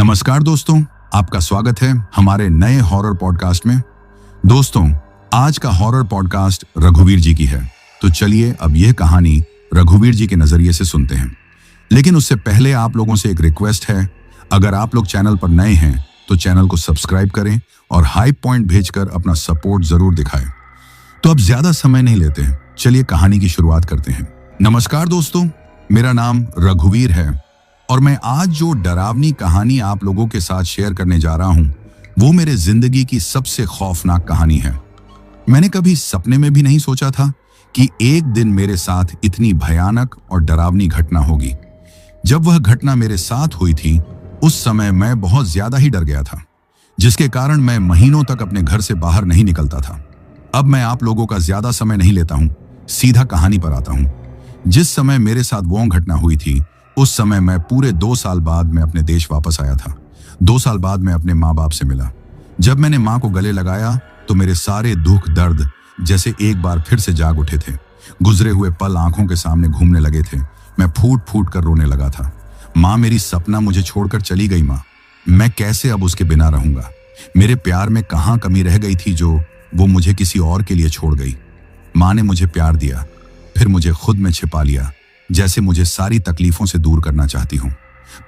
नमस्कार दोस्तों, आपका स्वागत है हमारे नए हॉरर पॉडकास्ट में। दोस्तों, आज का हॉरर पॉडकास्ट रघुवीर जी की है, तो चलिए अब यह कहानी रघुवीर जी के नजरिए से सुनते हैं। लेकिन उससे पहले आप लोगों से एक रिक्वेस्ट है, अगर आप लोग चैनल पर नए हैं तो चैनल को सब्सक्राइब करें और हाइप पॉइंट भेजकर अपना सपोर्ट जरूर दिखाएं। तो अब ज्यादा समय नहीं लेते हैं, चलिए कहानी की शुरुआत करते हैं। नमस्कार दोस्तों, मेरा नाम रघुवीर है और मैं आज जो डरावनी कहानी आप लोगों के साथ शेयर करने जा रहा हूं वो मेरे जिंदगी की सबसे खौफनाक कहानी है। मैंने कभी सपने में भी नहीं सोचा था कि एक दिन मेरे साथ इतनी भयानक और डरावनी घटना होगी। जब वह घटना मेरे साथ हुई थी उस समय मैं बहुत ज्यादा ही डर गया था, जिसके कारण मैं महीनों तक अपने घर से बाहर नहीं निकलता था। अब मैं आप लोगों का ज्यादा समय नहीं लेता हूं, सीधा कहानी पर आता हूं। जिस समय मेरे साथ वो घटना हुई थी उस समय मैं पूरे 2 साल बाद मैं अपने देश वापस आया था। 2 साल बाद मैं अपने माँ बाप से मिला। जब मैंने माँ को गले लगाया तो मेरे सारे दुख दर्द जैसे एक बार फिर से जाग उठे थे। गुजरे हुए पल आंखों के सामने घूमने लगे थे। मैं फूट फूट कर रोने लगा था। माँ मेरी सपना मुझे छोड़कर चली गई। माँ, मैं कैसे अब उसके बिना रहूंगा? मेरे प्यार में कहाँ कमी रह गई थी जो वो मुझे किसी और के लिए छोड़ गई? माँ ने मुझे प्यार दिया, फिर मुझे खुद में छिपा लिया, जैसे मुझे सारी तकलीफों से दूर करना चाहती हूँ।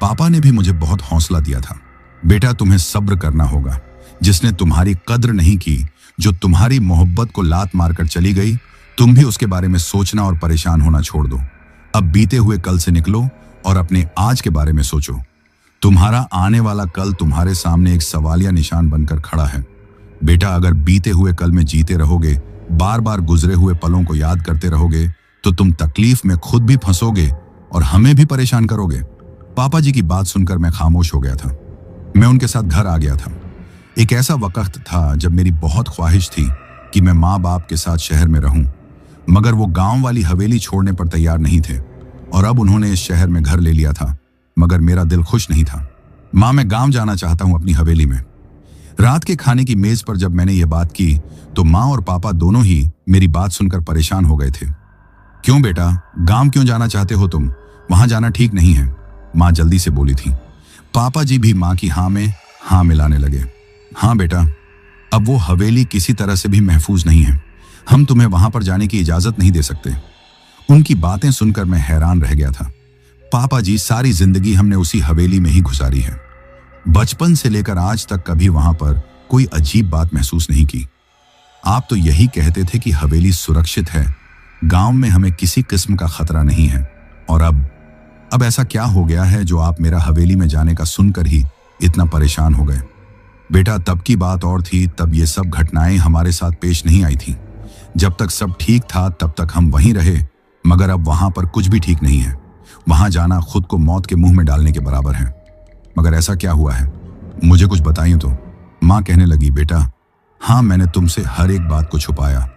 पापा ने भी मुझे बहुत हौसला दिया था। बेटा, तुम्हें सब्र करना होगा। जिसने तुम्हारी कद्र नहीं की, जो तुम्हारी मोहब्बत को लात मारकर चली गई, तुम भी उसके बारे में सोचना और परेशान होना छोड़ दो। अब बीते हुए कल से निकलो और अपने आज के बारे में सोचो। तुम्हारा आने वाला कल तुम्हारे सामने एक सवालिया निशान बनकर खड़ा है। बेटा, अगर बीते हुए कल में जीते रहोगे, बार बार गुजरे हुए पलों को याद करते रहोगे, तो तुम तकलीफ में खुद भी फंसोगे और हमें भी परेशान करोगे। पापा जी की बात सुनकर मैं खामोश हो गया था। मैं उनके साथ घर आ गया था। एक ऐसा वक्त था जब मेरी बहुत ख्वाहिश थी कि मैं माँ बाप के साथ शहर में रहूं, मगर वो गांव वाली हवेली छोड़ने पर तैयार नहीं थे और अब उन्होंने इस शहर में घर ले लिया था, मगर मेरा दिल खुश नहीं था। माँ, मैं गाँव जाना चाहता हूँ अपनी हवेली में। रात के खाने की मेज पर जब मैंने ये बात की तो माँ और पापा दोनों ही मेरी बात सुनकर परेशान हो गए थे। क्यों बेटा, गांव क्यों जाना चाहते हो तुम? वहां जाना ठीक नहीं है, माँ जल्दी से बोली थी। पापा जी भी माँ की हाँ में हाँ मिलाने लगे। हाँ बेटा, अब वो हवेली किसी तरह से भी महफूज नहीं है। हम तुम्हें वहां पर जाने की इजाजत नहीं दे सकते। उनकी बातें सुनकर मैं हैरान रह गया था। पापा जी, सारी जिंदगी हमने उसी हवेली में ही गुजारी है। बचपन से लेकर आज तक कभी वहां पर कोई अजीब बात महसूस नहीं की। आप तो यही कहते थे कि हवेली सुरक्षित है, गांव में हमें किसी किस्म का खतरा नहीं है। और अब ऐसा क्या हो गया है जो आप मेरा हवेली में जाने का सुनकर ही इतना परेशान हो गए? बेटा, तब की बात और थी, तब ये सब घटनाएं हमारे साथ पेश नहीं आई थी। जब तक सब ठीक था तब तक हम वहीं रहे, मगर अब वहां पर कुछ भी ठीक नहीं है। वहां जाना खुद को मौत के मुंह में डालने के बराबर है। मगर ऐसा क्या हुआ है, मुझे कुछ बताइए तो। माँ कहने लगी, बेटा हाँ, मैंने तुमसे हर एक बात को छुपाया,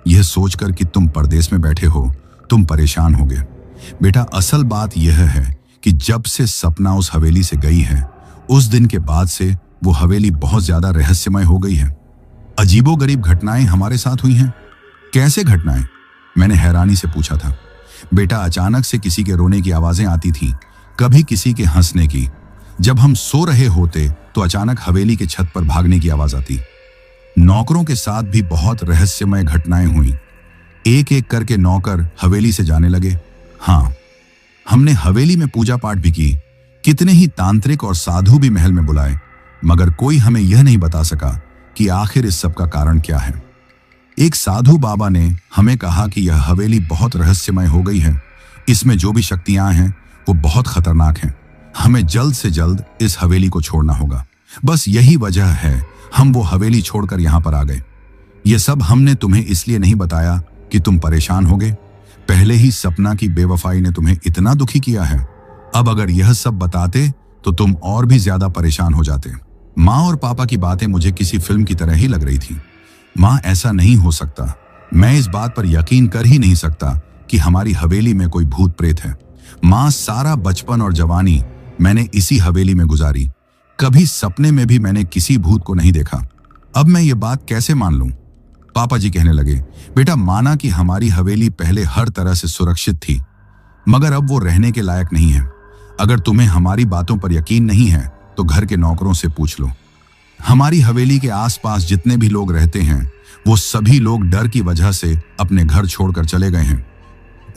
यह सोचकर कि तुम परदेश में बैठे हो, तुम परेशान होगे। बेटा, असल बात यह है कि जब से सपना उस हवेली से गई है, उस दिन के बाद से वो हवेली बहुत ज्यादा रहस्यमय हो गई है। अजीबोगरीब घटनाएं हमारे साथ हुई हैं। कैसे घटनाएं? मैंने हैरानी से पूछा था। बेटा, अचानक से किसी के रोने की आवाजें आती थी, कभी किसी के हंसने की। जब हम सो रहे होते तो अचानक हवेली के छत पर भागने की आवाज आती। नौकरों के साथ भी बहुत रहस्यमय घटनाएं हुई। एक एक करके नौकर हवेली से जाने लगे। हाँ, हमने हवेली में पूजा पाठ भी की, कितने ही तांत्रिक और साधु भी महल में बुलाए, मगर कोई हमें यह नहीं बता सका कि आखिर इस सब का कारण क्या है। एक साधु बाबा ने हमें कहा कि यह हवेली बहुत रहस्यमय हो गई है, इसमें जो भी शक्तियां हैं वो बहुत खतरनाक हैं। हमें जल्द से जल्द इस हवेली को छोड़ना होगा। बस यही वजह है हम वो हवेली छोड़कर यहाँ पर आ गए। ये सब हमने तुम्हें इसलिए नहीं बताया कि तुम परेशान होगे। पहले ही सपना की बेवफाई ने तुम्हें इतना दुखी किया है, अब अगर यह सब बताते तो तुम और भी ज्यादा परेशान हो जाते। माँ और पापा की बातें मुझे किसी फिल्म की तरह ही लग रही थी। माँ, ऐसा नहीं हो सकता। मैं इस बात पर यकीन कर ही नहीं सकता कि हमारी हवेली में कोई भूत प्रेत है। माँ, सारा बचपन और जवानी मैंने इसी हवेली में गुजारी, कभी सपने में भी मैंने किसी भूत को नहीं देखा। अब मैं ये बात कैसे मान लूं? पापा जी कहने लगे, बेटा, माना कि हमारी हवेली पहले हर तरह से सुरक्षित थी, मगर अब वो रहने के लायक नहीं है। अगर तुम्हें हमारी बातों पर यकीन नहीं है तो घर के नौकरों से पूछ लो। हमारी हवेली के आसपास जितने भी लोग रहते हैं वो सभी लोग डर की वजह से अपने घर छोड़कर चले गए हैं।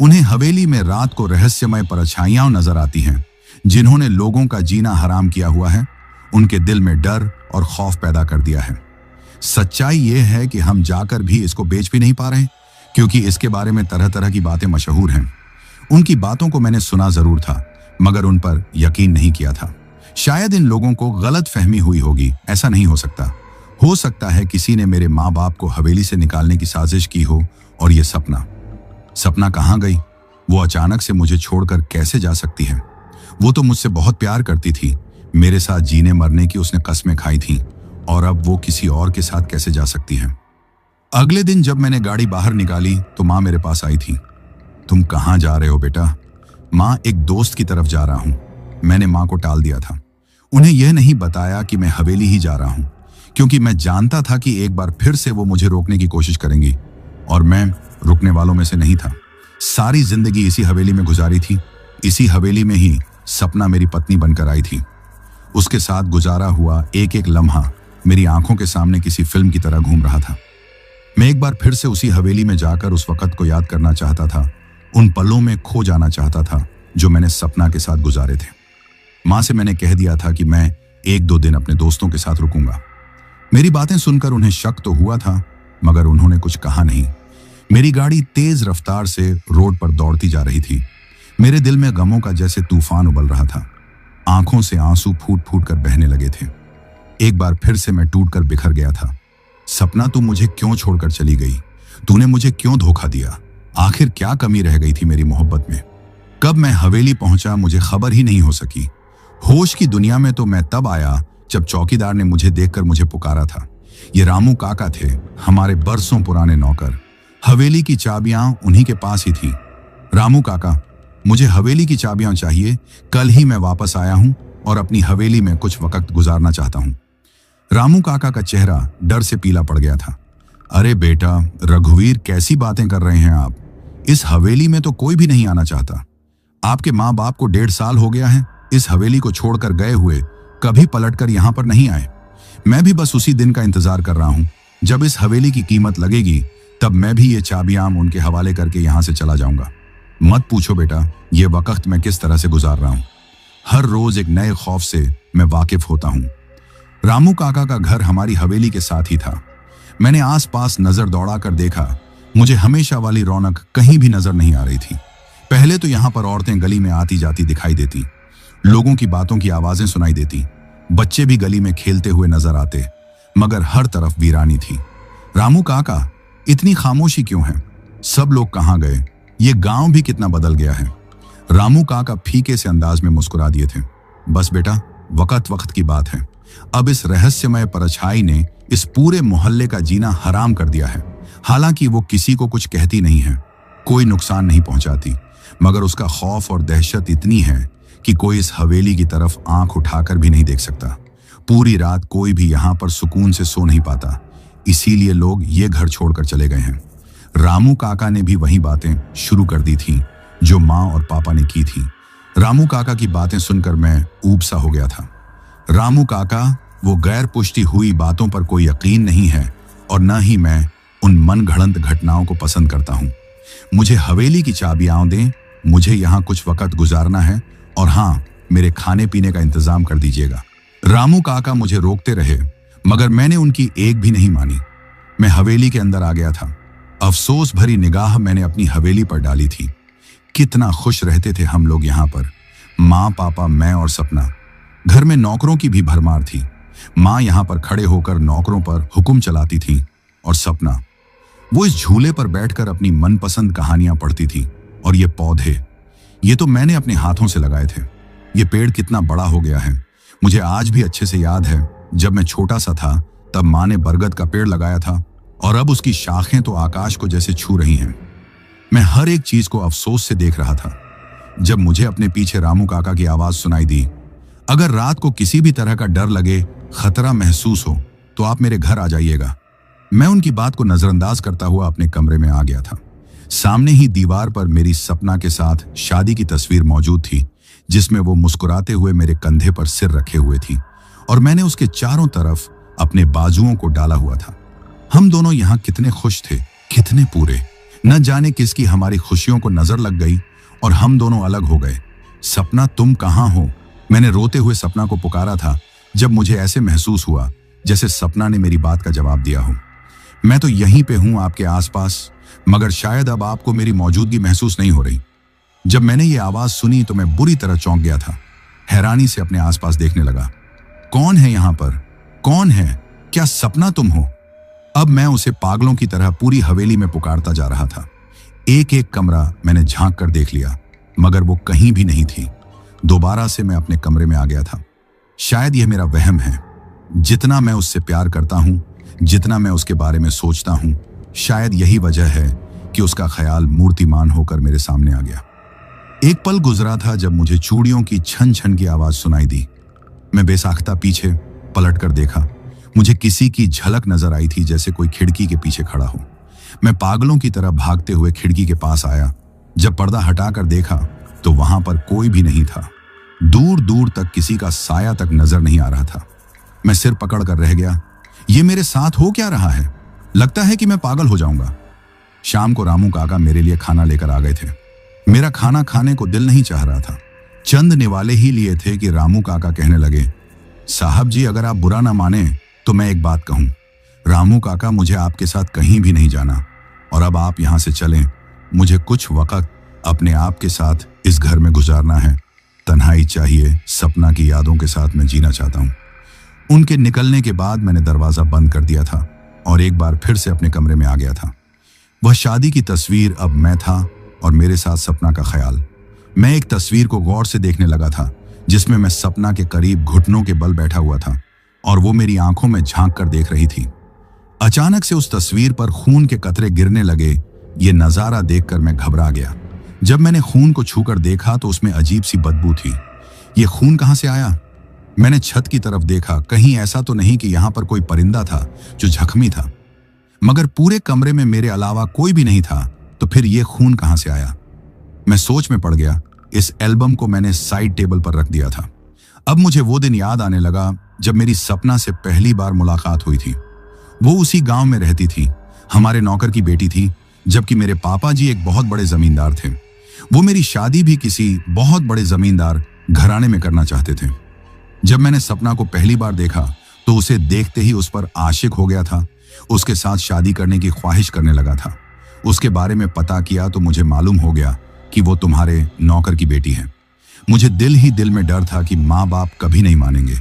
उन्हें हवेली में रात को रहस्यमय परछाइयां नजर आती हैं। जिन्होंने लोगों का जीना हराम किया हुआ है, उनके दिल में डर और खौफ पैदा कर दिया है। सच्चाई यह है कि हम जाकर भी इसको बेच भी नहीं पा रहे, क्योंकि इसके बारे में तरह तरह की बातें मशहूर हैं। उनकी बातों को मैंने सुना जरूर था, मगर उन पर यकीन नहीं किया था। शायद इन लोगों को गलत फहमी हुई होगी। ऐसा नहीं हो सकता है किसी ने मेरे माँ बाप को हवेली से निकालने की साजिश की हो। और ये सपना कहाँ गई? वो अचानक से मुझे छोड़कर कैसे जा सकती है? वो तो मुझसे बहुत प्यार करती थी, मेरे साथ जीने मरने की उसने कस्में खाई थी, और अब वो किसी और के साथ कैसे जा सकती है? अगले दिन जब मैंने गाड़ी बाहर निकाली तो माँ मेरे पास आई थी। तुम कहाँ जा रहे हो बेटा? माँ, एक दोस्त की तरफ जा रहा हूँ। मैंने माँ को टाल दिया था। उन्हें यह नहीं बताया कि मैं हवेली ही जा रहा हूँ, क्योंकि मैं जानता था कि एक बार फिर से वो मुझे रोकने की कोशिश करेंगी, और मैं रुकने वालों में से नहीं था। सारी जिंदगी इसी हवेली में गुजारी थी। इसी हवेली में ही सपना मेरी पत्नी बनकर आई थी। उसके साथ गुजारा हुआ एक एक लम्हा मेरी आंखों के सामने किसी फिल्म की तरह घूम रहा था। मैं एक बार फिर से उसी हवेली में जाकर उस वक्त को याद करना चाहता था, उन पलों में खो जाना चाहता था जो मैंने सपना के साथ गुजारे थे। माँ से मैंने कह दिया था कि मैं 1-2 दिन अपने दोस्तों के साथ रुकूंगा। मेरी बातें सुनकर उन्हें शक तो हुआ था, मगर उन्होंने कुछ कहा नहीं। मेरी गाड़ी तेज रफ्तार से रोड पर दौड़ती जा रही थी। मेरे दिल में गमों का जैसे तूफान उबल रहा था। आंखों से आंसू फूट फूट कर बहने लगे थे। एक बार फिर से मैं टूटकर बिखर गया था। सपना, तू मुझे क्यों छोड़कर चली गई? तूने मुझे क्यों धोखा दिया? आखिर क्या कमी रह गई थी मेरी मोहब्बत में? कब मैं हवेली पहुंचा मुझे खबर ही नहीं हो सकी। होश की दुनिया में तो मैं तब आया जब चौकीदार ने मुझे देखकर मुझे पुकारा था। ये रामू काका थे, हमारे बरसों पुराने नौकर। हवेली की चाबियां उन्हीं के पास ही थी। रामू काका, मुझे हवेली की चाबियां चाहिए। कल ही मैं वापस आया हूं और अपनी हवेली में कुछ वक्त गुजारना चाहता हूं। रामू काका का चेहरा डर से पीला पड़ गया था। अरे बेटा रघुवीर, कैसी बातें कर रहे हैं आप? इस हवेली में तो कोई भी नहीं आना चाहता। आपके माँ बाप को 1.5 साल हो गया है इस हवेली को छोड़कर गए हुए, कभी पलटकर यहाँ पर नहीं आए। मैं भी बस उसी दिन का इंतजार कर रहा हूँ जब इस हवेली की कीमत लगेगी, तब मैं भी ये चाबियां उनके हवाले करके यहाँ से चला जाऊंगा। मत पूछो बेटा ये वक्त मैं किस तरह से गुजार रहा हूँ। हर रोज एक नए खौफ से मैं वाकिफ होता हूँ। रामू काका का घर हमारी हवेली के साथ ही था। मैंने आसपास नजर दौड़ाकर देखा, मुझे हमेशा वाली रौनक कहीं भी नजर नहीं आ रही थी। पहले तो यहाँ पर औरतें गली में आती जाती दिखाई देती, लोगों की बातों की आवाजें सुनाई देती, बच्चे भी गली में खेलते हुए नजर आते, मगर हर तरफ वीरानी थी। रामू काका, इतनी खामोशी क्यों है? सब लोग कहाँ गए? ये गांव भी कितना बदल गया है। रामू काका फीके से अंदाज में मुस्कुरा दिए थे। बस बेटा, वक्त की बात है। अब इस रहस्यमय परछाई ने इस पूरे मोहल्ले का जीना हराम कर दिया है। हालांकि वो किसी को कुछ कहती नहीं है, कोई नुकसान नहीं पहुंचाती, मगर उसका खौफ और दहशत इतनी है कि कोई इस हवेली की तरफ आंख उठाकर भी नहीं देख सकता। पूरी रात कोई भी यहाँ पर सुकून से सो नहीं पाता, इसीलिए लोग ये घर छोड़कर चले गए हैं। रामू काका ने भी वही बातें शुरू कर दी थी जो माँ और पापा ने की थी। रामू काका की बातें सुनकर मैं ऊब सा हो गया था। रामू काका, वो गैर पुष्टि हुई बातों पर कोई यकीन नहीं है और न ही मैं उन मन घड़ंत घटनाओं को पसंद करता हूँ। मुझे हवेली की चाबियां दें, मुझे यहाँ कुछ वक्त गुजारना है, और हाँ, मेरे खाने पीने का इंतजाम कर दीजिएगा। रामू काका मुझे रोकते रहे, मगर मैंने उनकी एक भी नहीं मानी। मैं हवेली के अंदर आ गया था। अफसोस भरी निगाह मैंने अपनी हवेली पर डाली थी। कितना खुश रहते थे हम लोग यहाँ पर, माँ, पापा, मैं और सपना। घर में नौकरों की भी भरमार थी। माँ यहाँ पर खड़े होकर नौकरों पर हुक्म चलाती थी, और सपना वो इस झूले पर बैठकर अपनी मनपसंद कहानियां पढ़ती थी। और ये पौधे, ये तो मैंने अपने हाथों से लगाए थे। ये पेड़ कितना बड़ा हो गया है। मुझे आज भी अच्छे से याद है, जब मैं छोटा सा था तब माँ ने बरगद का पेड़ लगाया था, और अब उसकी शाखें तो आकाश को जैसे छू रही हैं। मैं हर एक चीज को अफसोस से देख रहा था। जब मुझे अपने पीछे रामू काका की आवाज सुनाई दी, अगर रात को किसी भी तरह का डर लगे, खतरा महसूस हो, तो आप मेरे घर आ जाइएगा। मैं उनकी बात को नजरअंदाज करता हुआ अपने कमरे में आ गया था। सामने ही दीवार पर मेरी सपना के साथ शादी की तस्वीर मौजूद थी, जिसमें वो मुस्कुराते हुए मेरे कंधे पर सिर रखे हुए थी और मैंने उसके चारों तरफ अपने बाजुओं को डाला हुआ था। हम दोनों यहाँ कितने खुश थे, कितने पूरे। न जाने किसकी हमारी खुशियों को नजर लग गई और हम दोनों अलग हो गए। सपना, तुम कहाँ हो? मैंने रोते हुए सपना को पुकारा था जब मुझे ऐसे महसूस हुआ जैसे सपना ने मेरी बात का जवाब दिया हो। मैं तो यहीं पे हूं, आपके आसपास, मगर शायद अब आपको मेरी मौजूदगी महसूस नहीं हो रही। जब मैंने ये आवाज सुनी तो मैं बुरी तरह चौंक गया था। हैरानी से अपने आसपास देखने लगा। कौन है यहाँ पर? कौन है? क्या सपना तुम हो? अब मैं उसे पागलों की तरह पूरी हवेली में पुकारता जा रहा था। एक एक कमरा मैंने झांक कर देख लिया, मगर वो कहीं भी नहीं थी। दोबारा से मैं अपने कमरे में आ गया था। शायद यह मेरा वहम है। जितना मैं उससे प्यार करता हूं, जितना मैं उसके बारे में सोचता हूं, शायद यही वजह है कि उसका ख्याल मूर्तिमान होकर मेरे सामने आ गया। एक पल गुजरा था जब मुझे चूड़ियों की छन छन की आवाज सुनाई दी। मैं बेसाख्ता पीछे पलट कर देखा। मुझे किसी की झलक नजर आई थी, जैसे कोई खिड़की के पीछे खड़ा हो। मैं पागलों की तरह भागते हुए खिड़की के पास आया। जब पर्दा हटाकर देखा तो वहां पर कोई भी नहीं था। दूर दूर तक किसी का साया तक नजर नहीं आ रहा था। मैं सिर पकड़ कर रह गया। ये मेरे साथ हो क्या रहा है? लगता है कि मैं पागल हो जाऊंगा। शाम को रामू काका मेरे लिए खाना लेकर आ गए थे। मेरा खाना खाने को दिल नहीं चाह रहा था। चंद निवाले ही लिए थे कि रामू काका कहने लगे, साहब जी, अगर आप बुरा ना माने तो मैं एक बात कहूं। रामू काका, मुझे आपके साथ कहीं भी नहीं जाना और अब आप यहां से चलें। मुझे कुछ वक्त अपने आप के साथ इस घर में गुजारना है। तन्हाई चाहिए, सपना की यादों के साथ मैं जीना चाहता हूं। उनके निकलने के बाद मैंने दरवाजा बंद कर दिया था और एक बार फिर से अपने कमरे में आ गया था। वह शादी की तस्वीर अब मैं था और मेरे साथ सपना का ख्याल। मैं एक तस्वीर को गौर से देखने लगा था जिसमें मैं सपना के करीब घुटनों के बल बैठा हुआ था और वो मेरी आंखों में झांक कर देख रही थी। अचानक से उस तस्वीर पर खून के कतरे गिरने लगे। ये नजारा देखकर मैं घबरा गया। जब मैंने खून को छूकर देखा तो उसमें अजीब सी बदबू थी। ये खून कहां से आया? मैंने छत की तरफ देखा। कहीं ऐसा तो नहीं कि यहां पर कोई परिंदा था जो जख्मी था, मगर पूरे कमरे में मेरे अलावा कोई भी नहीं था। तो फिर ये खून कहां से आया? मैं सोच में पड़ गया। इस एल्बम को मैंने साइड टेबल पर रख दिया था। अब मुझे वो दिन याद आने लगा जब मेरी सपना से पहली बार मुलाकात हुई थी। वो उसी गांव में रहती थी, हमारे नौकर की बेटी थी, जबकि मेरे पापा जी एक बहुत बड़े जमींदार थे। वो मेरी शादी भी किसी बहुत बड़े जमींदार घराने में करना चाहते थे। जब मैंने सपना को पहली बार देखा तो उसे देखते ही उस पर आशिक हो गया था। उसके साथ शादी करने की ख्वाहिश करने लगा था। उसके बारे में पता किया तो मुझे मालूम हो गया कि वो तुम्हारे नौकर की बेटी है। मुझे दिल ही दिल में डर था कि माँ बाप कभी नहीं मानेंगे,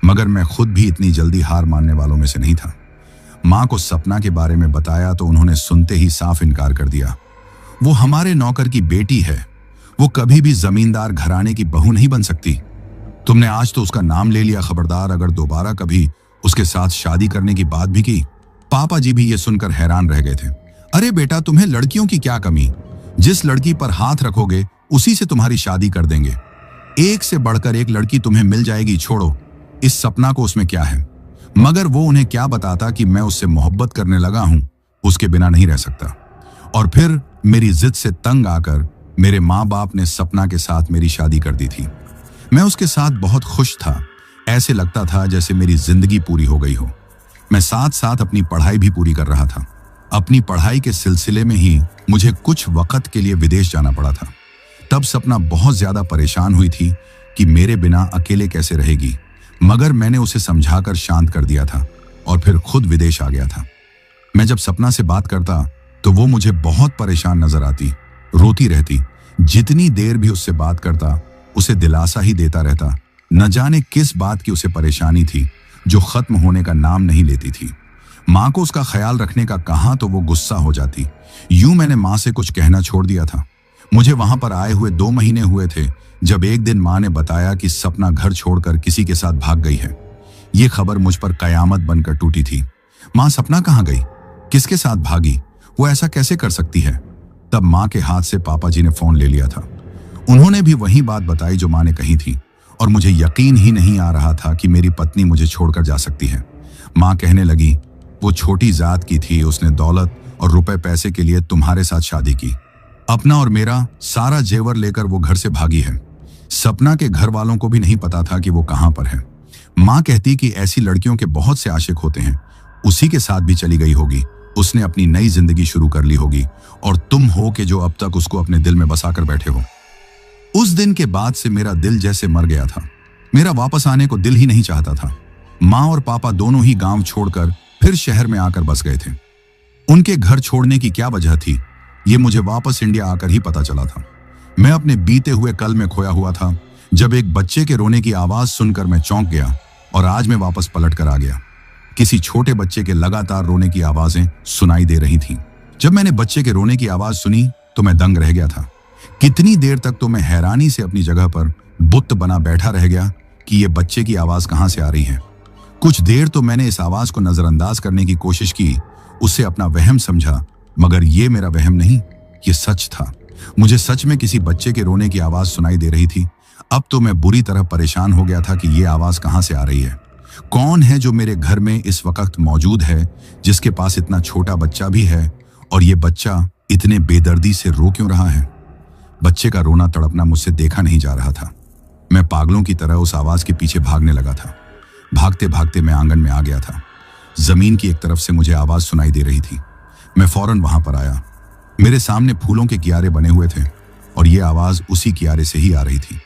मगर मैं खुद भी इतनी जल्दी हार मानने वालों में से नहीं था। माँ को सपना के बारे में बताया तो उन्होंने सुनते ही साफ इनकार कर दिया। वो हमारे नौकर की बेटी है, वो कभी भी जमींदार घराने की बहू नहीं बन सकती। तुमने आज तो उसका नाम ले लिया, खबरदार अगर दोबारा कभी उसके साथ शादी करने की बात भी की। पापा जी भी ये सुनकर हैरान रह गए थे। अरे बेटा, तुम्हें लड़कियों की क्या कमी? जिस लड़की पर हाथ रखोगे उसी से तुम्हारी शादी कर देंगे। एक से बढ़कर एक लड़की तुम्हें मिल जाएगी। छोड़ो इस सपना को, उसमें क्या है? मगर वो उन्हें क्या बताता कि मैं उससे मोहब्बत करने लगा हूं, उसके बिना नहीं रह सकता। और फिर मेरी जिद से तंग आकर मेरे माँ बाप ने सपना के साथ मेरी शादी कर दी थी। मैं उसके साथ बहुत खुश था। ऐसे लगता था जैसे मेरी जिंदगी पूरी हो गई हो। मैं साथ साथ अपनी पढ़ाई भी पूरी कर रहा था। अपनी पढ़ाई के सिलसिले में ही मुझे कुछ वक्त के लिए विदेश जाना पड़ा था। तब सपना बहुत ज्यादा परेशान हुई थी कि मेरे बिना अकेले कैसे रहेगी, मगर मैंने उसे समझाकर शांत कर दिया था और फिर खुद विदेश आ गया था। मैं जब सपना से बात करता तो वो मुझे बहुत परेशान नजर आती, रोती रहती। जितनी देर भी उससे बात करता उसे दिलासा ही देता रहता। न जाने किस बात की उसे परेशानी थी जो खत्म होने का नाम नहीं लेती थी। माँ को उसका ख्याल रखने का कहा तो वो गुस्सा हो जाती। यूं मैंने माँ से कुछ कहना छोड़ दिया था। मुझे वहां पर आए हुए 2 महीने हुए थे जब एक दिन माँ ने बताया कि सपना घर छोड़कर किसी के साथ भाग गई है। ये खबर मुझ पर कयामत बनकर टूटी थी। माँ, सपना कहाँ गई? किसके साथ भागी? वो ऐसा कैसे कर सकती है? तब माँ के हाथ से पापा जी ने फोन ले लिया था। उन्होंने भी वही बात बताई जो माँ ने कही थी और मुझे यकीन ही नहीं आ रहा था कि मेरी पत्नी मुझे छोड़कर जा सकती है। माँ कहने लगी, वो छोटी जात की थी, उसने दौलत और रुपए पैसे के लिए तुम्हारे साथ शादी की। अपना और मेरा सारा जेवर लेकर वो घर से भागी है। सपना के घर वालों को भी नहीं पता था कि वो कहां पर है। माँ कहती कि ऐसी लड़कियों के बहुत से आशिक होते हैं, उसी के साथ भी चली गई होगी, उसने अपनी नई जिंदगी शुरू कर ली होगी और तुम हो कि जो अब तक उसको अपने दिल में बसा कर बैठे हो। उस दिन के बाद से मेरा दिल जैसे मर गया था। मेरा वापस आने को दिल ही नहीं चाहता था। माँ और पापा दोनों ही गांव छोड़कर फिर शहर में आकर बस गए थे। उनके घर छोड़ने की क्या वजह थी, ये मुझे वापस इंडिया आकर ही पता चला था। मैं अपने बीते हुए कल में खोया हुआ था, जब एक बच्चे के रोने की आवाज सुनकर मैं चौंक गया और आज मैं वापस पलट कर आ गया। किसी छोटे बच्चे के लगातार रोने की आवाजें सुनाई दे रही थीं। जब मैंने बच्चे के रोने की आवाज सुनी तो मैं दंग रह गया था। कितनी देर तक तो मैं हैरानी से अपनी जगह पर बुत बना बैठा रह गया कि ये बच्चे की आवाज कहां से आ रही है। कुछ देर तो मैंने इस आवाज को नजरअंदाज करने की कोशिश की, उसे अपना वहम समझा, मगर ये मेरा वहम नहीं, ये सच था। मुझे सच में किसी बच्चे के रोने की आवाज सुनाई दे रही थी। अब तो मैं बुरी तरह परेशान हो गया था कि ये आवाज कहां से आ रही है। कौन है जो मेरे घर में इस वक्त मौजूद है, जिसके पास इतना छोटा बच्चा भी है, और ये बच्चा इतने बेदर्दी से रो क्यों रहा है। बच्चे का रोना तड़पना मुझसे देखा नहीं जा रहा था। मैं पागलों की तरह उस आवाज के पीछे भागने लगा था। भागते भागते मैं आंगन में आ गया था। जमीन की एक तरफ से मुझे आवाज सुनाई दे रही थी। मैं फौरन वहां पर आया। मेरे सामने फूलों के कियारे बने हुए थे और ये आवाज उसी कियारे से ही आ रही थी।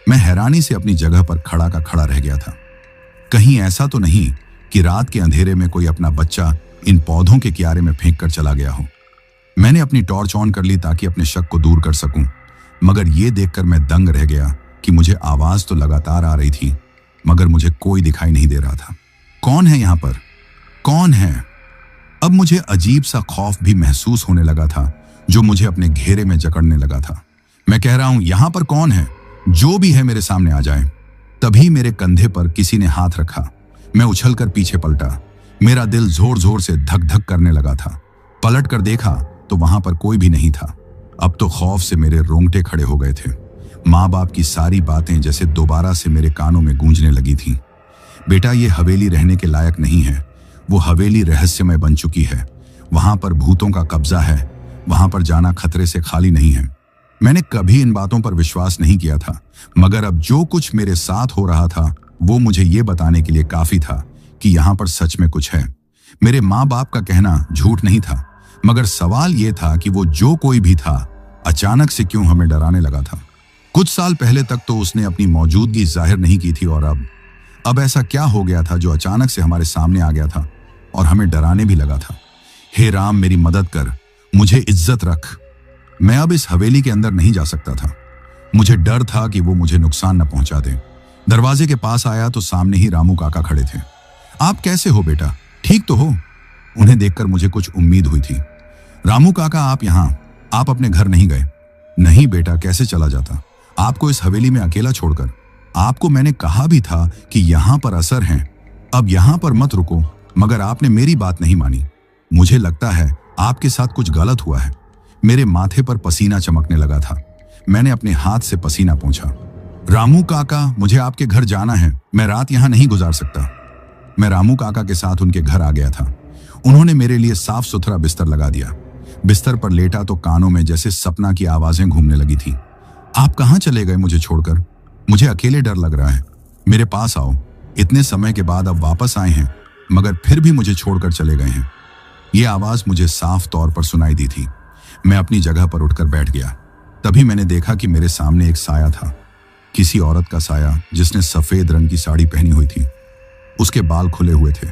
मैं हैरानी से अपनी जगह पर खड़ा का खड़ा रह गया था। कहीं ऐसा तो नहीं कि रात के अंधेरे में कोई अपना बच्चा इन पौधों के कियारे में फेंक कर चला गया हो। मैंने अपनी टॉर्च ऑन कर ली ताकि अपने शक को दूर कर सकूं, मगर यह देखकर मैं दंग रह गया कि मुझे आवाज तो लगातार आ रही थी, मगर मुझे कोई दिखाई नहीं दे रहा था। कौन है यहां पर? कौन है? अब मुझे अजीब सा खौफ भी महसूस होने लगा था, जो मुझे अपने घेरे में जकड़ने लगा था। मैं कह रहा हूं, यहां पर कौन है? जो भी है मेरे सामने आ जाए। तभी मेरे कंधे पर किसी ने हाथ रखा। मैं उछलकर पीछे पलटा। मेरा दिल जोर जोर से धक धक करने लगा था। पलट कर देखा तो वहां पर कोई भी नहीं था। अब तो खौफ से मेरे रोंगटे खड़े हो गए थे। माँ बाप की सारी बातें जैसे दोबारा से मेरे कानों में गूंजने लगी थी। बेटा, ये हवेली रहने के लायक नहीं है। वो हवेली रहस्यमय बन चुकी है। वहां पर भूतों का कब्जा है। वहां पर जाना खतरे से खाली नहीं है। मैंने कभी इन बातों पर विश्वास नहीं किया था, मगर अब जो कुछ मेरे साथ हो रहा था वो मुझे ये बताने के लिए काफी था कि यहाँ पर सच में कुछ है। मेरे माँ बाप का कहना झूठ नहीं था, मगर सवाल ये था कि वो जो कोई भी था अचानक से क्यों हमें डराने लगा था। कुछ साल पहले तक तो उसने अपनी मौजूदगी जाहिर नहीं की थी, और अब ऐसा क्या हो गया था जो अचानक से हमारे सामने आ गया था और हमें डराने भी लगा था। हे राम, मेरी मदद कर, मुझे इज्जत रख। मैं अब इस हवेली के अंदर नहीं जा सकता था। मुझे डर था कि वो मुझे नुकसान न पहुंचा दे। दरवाजे के पास आया तो सामने ही रामू काका खड़े थे। आप कैसे हो बेटा, ठीक तो हो? उन्हें देखकर मुझे कुछ उम्मीद हुई थी। रामू काका, आप यहाँ? आप अपने घर नहीं गए? नहीं बेटा, कैसे चला जाता आपको इस हवेली में अकेला छोड़कर। आपको मैंने कहा भी था कि यहाँ पर असर है, अब यहाँ पर मत रुको, मगर आपने मेरी बात नहीं मानी। मुझे लगता है आपके साथ कुछ गलत हुआ है। मेरे माथे पर पसीना चमकने लगा था। मैंने अपने हाथ से पसीना पोंछा। रामू काका, मुझे आपके घर जाना है, मैं रात यहाँ नहीं गुजार सकता। मैं रामू काका के साथ उनके घर आ गया था। उन्होंने मेरे लिए साफ सुथरा बिस्तर लगा दिया। बिस्तर पर लेटा तो कानों में जैसे सपना की आवाजें घूमने लगी थी। आप कहाँ चले गए मुझे छोड़कर? मुझे अकेले डर लग रहा है, मेरे पास आओ। इतने समय के बाद अब वापस आए हैं, मगर फिर भी मुझे छोड़कर चले गए हैं। ये आवाज मुझे साफ तौर पर सुनाई दी थी। मैं अपनी जगह पर उठकर बैठ गया। तभी मैंने देखा कि मेरे सामने एक साया था, किसी औरत का साया जिसने सफेद रंग की साड़ी पहनी हुई थी। उसके बाल खुले हुए थे।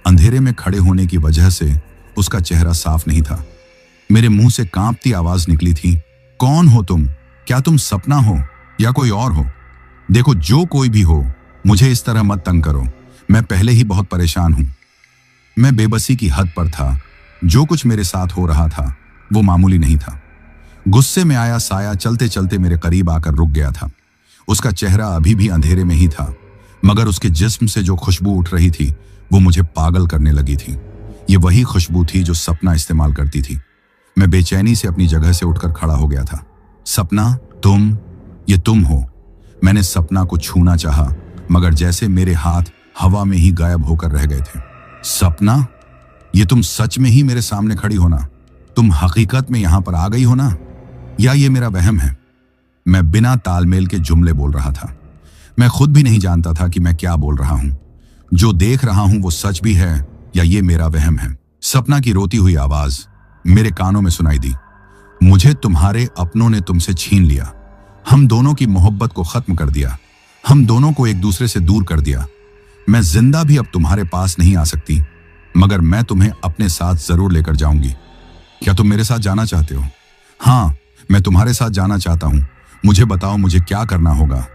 अंधेरे में खड़े होने की वजह से उसका चेहरा साफ नहीं था। मेरे मुंह से कांपती आवाज निकली थी, कौन हो तुम? क्या तुम सपना हो या कोई और हो? देखो, जो कोई भी हो, मुझे इस तरह मत तंग करो। मैं पहले ही बहुत परेशान हूं। मैं बेबसी की हद पर था। जो कुछ मेरे साथ हो रहा था वो मामूली नहीं था। गुस्से में आया साया चलते चलते मेरे करीब आकर रुक गया था। उसका चेहरा अभी भी अंधेरे में ही था, मगर उसके जिस्म से जो खुशबू उठ रही थी वो मुझे पागल करने लगी थी। ये वही खुशबू थी जो सपना इस्तेमाल करती थी। मैं बेचैनी से अपनी जगह से उठकर खड़ा हो गया था। सपना, तुम, ये तुम हो। मैंने सपना को छूना चाहा, मगर जैसे मेरे हाथ हवा में ही गायब होकर रह गए थे। सपना, ये तुम सच में ही मेरे सामने खड़ी हो ना? तुम हकीकत में यहां पर आ गई हो ना, या ये मेरा वहम है? मैं बिना तालमेल के जुमले बोल रहा था। मैं खुद भी नहीं जानता था कि मैं क्या बोल रहा हूं। जो देख रहा हूं वो सच भी है या ये मेरा वहम है। सपना की रोती हुई आवाज मेरे कानों में सुनाई दी। मुझे तुम्हारे अपनों ने तुमसे छीन लिया। हम दोनों की मोहब्बत को खत्म कर दिया। हम दोनों को एक दूसरे से दूर कर दिया। मैं जिंदा भी अब तुम्हारे पास नहीं आ सकती, मगर मैं तुम्हें अपने साथ जरूर लेकर जाऊंगी। क्या तुम मेरे साथ जाना चाहते हो? हाँ, मैं तुम्हारे साथ जाना चाहता हूं। मुझे बताओ, मुझे क्या करना होगा?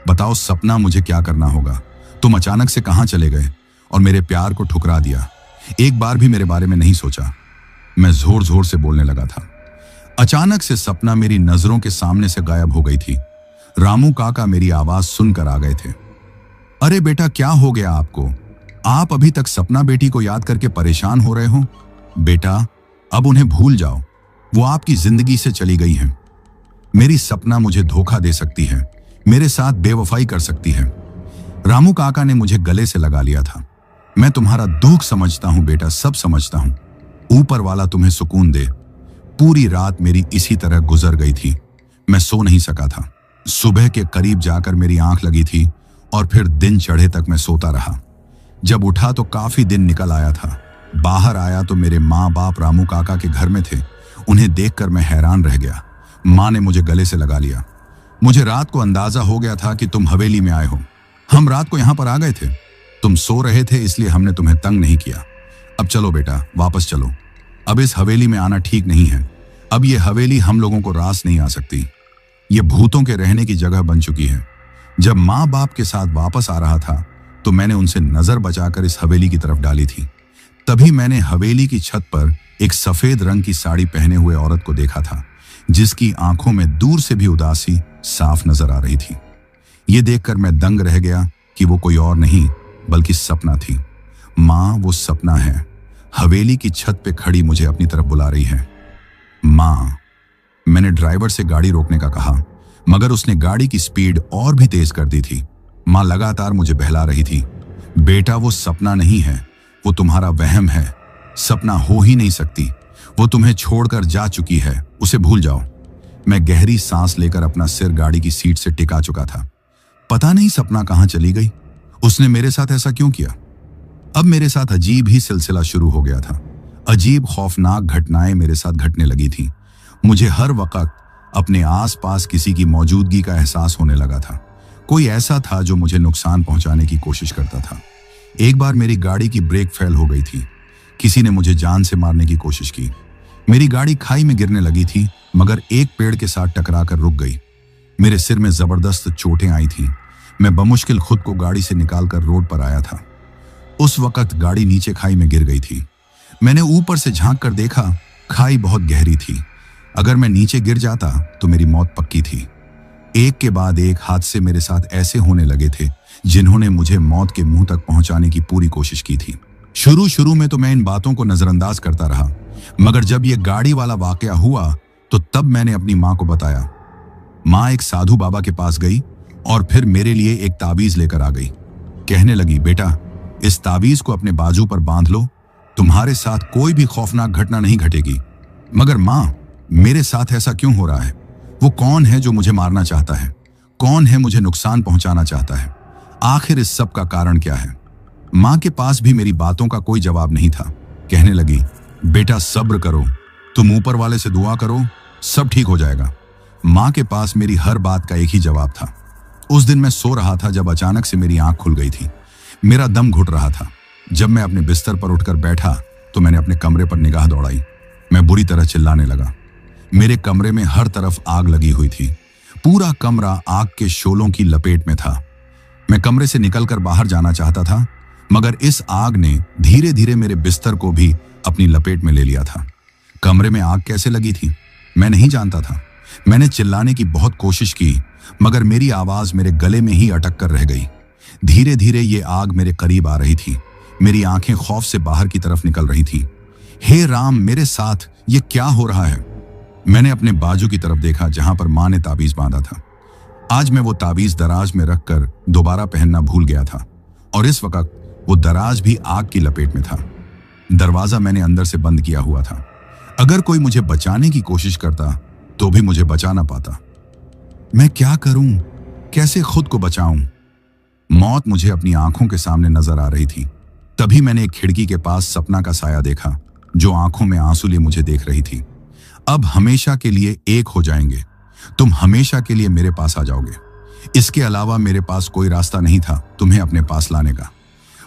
बताओ सपना, मुझे क्या करना होगा? तुम अचानक से कहां चले गए और मेरे प्यार को ठुकरा दिया? एक बार भी मेरे बारे में नहीं सोचा। मैं जोर जोर से बोलने लगा था। अचानक से सपना मेरी नजरों के सामने से गायब हो गई थी। रामू काका मेरी आवाज सुनकर आ गए थे। अरे बेटा, क्या हो गया आपको? आप अभी तक सपना बेटी को याद करके परेशान हो रहे हो? बेटा, अब उन्हें भूल जाओ। वो आपकी जिंदगी से चली गई हैं। मेरी सपना मुझे धोखा दे सकती है, मेरे साथ बेवफाई कर सकती है। रामू काका ने मुझे गले से लगा लिया था। मैं तुम्हारा दुख समझता हूं बेटा, सब समझता हूं। ऊपर वाला तुम्हें सुकून दे। पूरी रात मेरी इसी तरह गुजर गई थी। मैं सो नहीं सका था। सुबह के करीब जाकर मेरी आंख लगी थी और फिर दिन चढ़े तक मैं सोता रहा। जब उठा तो काफी दिन निकल आया था। बाहर आया तो मेरे माँ बाप रामू काका के घर में थे। उन्हें देखकर मैं हैरान रह गया। माँ ने मुझे गले से लगा लिया। मुझे रात को अंदाजा हो गया था कि तुम हवेली में आए हो। हम रात को यहां पर आ गए थे। तुम सो रहे थे, इसलिए हमने तुम्हें तंग नहीं किया। अब चलो बेटा, वापस चलो। अब इस हवेली में आना ठीक नहीं है। अब ये हवेली हम लोगों को रास नहीं आ सकती। ये भूतों के रहने की जगह बन चुकी है। जब माँ बाप के साथ वापस आ रहा था तो मैंने उनसे नजर बचाकर इस हवेली की तरफ डाली थी। तभी मैंने हवेली की छत पर एक सफेद रंग की साड़ी पहने हुए औरत को देखा था, जिसकी आंखों में दूर से भी उदासी साफ नजर आ रही थी। ये देखकर मैं दंग रह गया कि वो कोई और नहीं बल्कि सपना थी। माँ, वो सपना है। हवेली की छत पे खड़ी मुझे अपनी तरफ बुला रही है। माँ, मैंने ड्राइवर से गाड़ी रोकने का कहा, मगर उसने गाड़ी की स्पीड और भी तेज कर दी थी। माँ लगातार मुझे बहला रही थी। बेटा, वो सपना नहीं है, वो तुम्हारा वहम है। सपना हो ही नहीं सकती। वो तुम्हें छोड़कर जा चुकी है, उसे भूल जाओ। मैं गहरी सांस लेकर अपना सिर गाड़ी की सीट से टिका चुका था। पता नहीं सपना कहां चली गई। उसने मेरे साथ ऐसा क्यों किया? अब मेरे साथ अजीब ही सिलसिला शुरू हो गया था। अजीब खौफनाक घटनाएं मेरे साथ घटने लगी थी। मुझे हर वक्त अपने आसपास किसी की मौजूदगी का एहसास होने लगा था। कोई ऐसा था जो मुझे नुकसान पहुंचाने की कोशिश करता था। एक बार मेरी गाड़ी की ब्रेक फेल हो गई थी। किसी ने मुझे जान से मारने की कोशिश की। मेरी गाड़ी खाई में गिरने लगी थी, मगर एक पेड़ के साथ टकराकर रुक गई। मेरे सिर में जबरदस्त चोटें आई थीं। मैं बमुश्किल खुद को गाड़ी से निकालकर रोड पर आया था। उस वक्त गाड़ी नीचे खाई में गिर गई थी। मैंने ऊपर से झांक कर देखा, खाई बहुत गहरी थी। अगर मैं नीचे गिर जाता तो मेरी मौत पक्की थी। एक के बाद एक हादसे मेरे साथ ऐसे होने लगे थे जिन्होंने मुझे मौत के मुंह तक पहुंचाने की पूरी कोशिश की थी। शुरू में तो मैं इन बातों को नजरअंदाज करता रहा, मगर जब यह गाड़ी वाला वाकया हुआ तो तब मैंने अपनी माँ को बताया। माँ एक साधु बाबा के पास गई और फिर मेरे लिए एक ताबीज लेकर आ गई। कहने लगी, बेटा, इस ताबीज को अपने बाजू पर बांध लो, तुम्हारे साथ कोई भी खौफनाक घटना नहीं घटेगी। मगर माँ, मेरे साथ ऐसा क्यों हो रहा है? वो कौन है जो मुझे मारना चाहता है? कौन है मुझे नुकसान पहुंचाना चाहता है? आखिर इस सब का कारण क्या है? माँ के पास भी मेरी बातों का कोई जवाब नहीं था। कहने लगी, बेटा सब्र करो, तुम ऊपर वाले से दुआ करो, सब ठीक हो जाएगा। माँ के पास मेरी हर बात का एक ही जवाब था। उस दिन मैं सो रहा था जब अचानक से मेरी आंख खुल गई थी। मेरा दम घुट रहा था। जब मैं अपने बिस्तर पर उठकर बैठा तो मैंने अपने कमरे पर निगाह दौड़ाई। मैं बुरी तरह चिल्लाने लगा। मेरे कमरे में हर तरफ आग लगी हुई थी। पूरा कमरा आग के शोलों की लपेट में था। मैं कमरे से निकलकर बाहर जाना चाहता था, मगर इस आग ने धीरे धीरे मेरे बिस्तर को भी अपनी लपेट में ले लिया था। कमरे में आग कैसे लगी थी मैं नहीं जानता था। मैंने चिल्लाने की बहुत कोशिश की, मगर मेरी आवाज मेरे गले में ही अटक कर रह गई। धीरे धीरे ये आग मेरे करीब आ रही थी। मेरी आंखें खौफ से बाहर की तरफ निकल रही थी। हे राम, मेरे साथ ये क्या हो रहा है? मैंने अपने बाजू की तरफ देखा जहां पर माँ ने ताबीज बांधा था। आज मैं वो ताबीज दराज में रखकर दोबारा पहनना भूल गया था और इस वक्त वो दराज भी आग की लपेट में था। दरवाजा मैंने अंदर से बंद किया हुआ था। अगर कोई मुझे बचाने की कोशिश करता तो भी मुझे बचा ना पाता। मैं क्या करूं? कैसे खुद को बचाऊं? मौत मुझे अपनी आंखों के सामने नजर आ रही थी। तभी मैंने एक खिड़की के पास सपना का साया देखा, जो आंखों में आंसू लिए मुझे देख रही थी। अब हमेशा के लिए एक हो जाएंगे। तुम हमेशा के लिए मेरे पास आ जाओगे। इसके अलावा मेरे पास कोई रास्ता नहीं था तुम्हें अपने पास लाने का।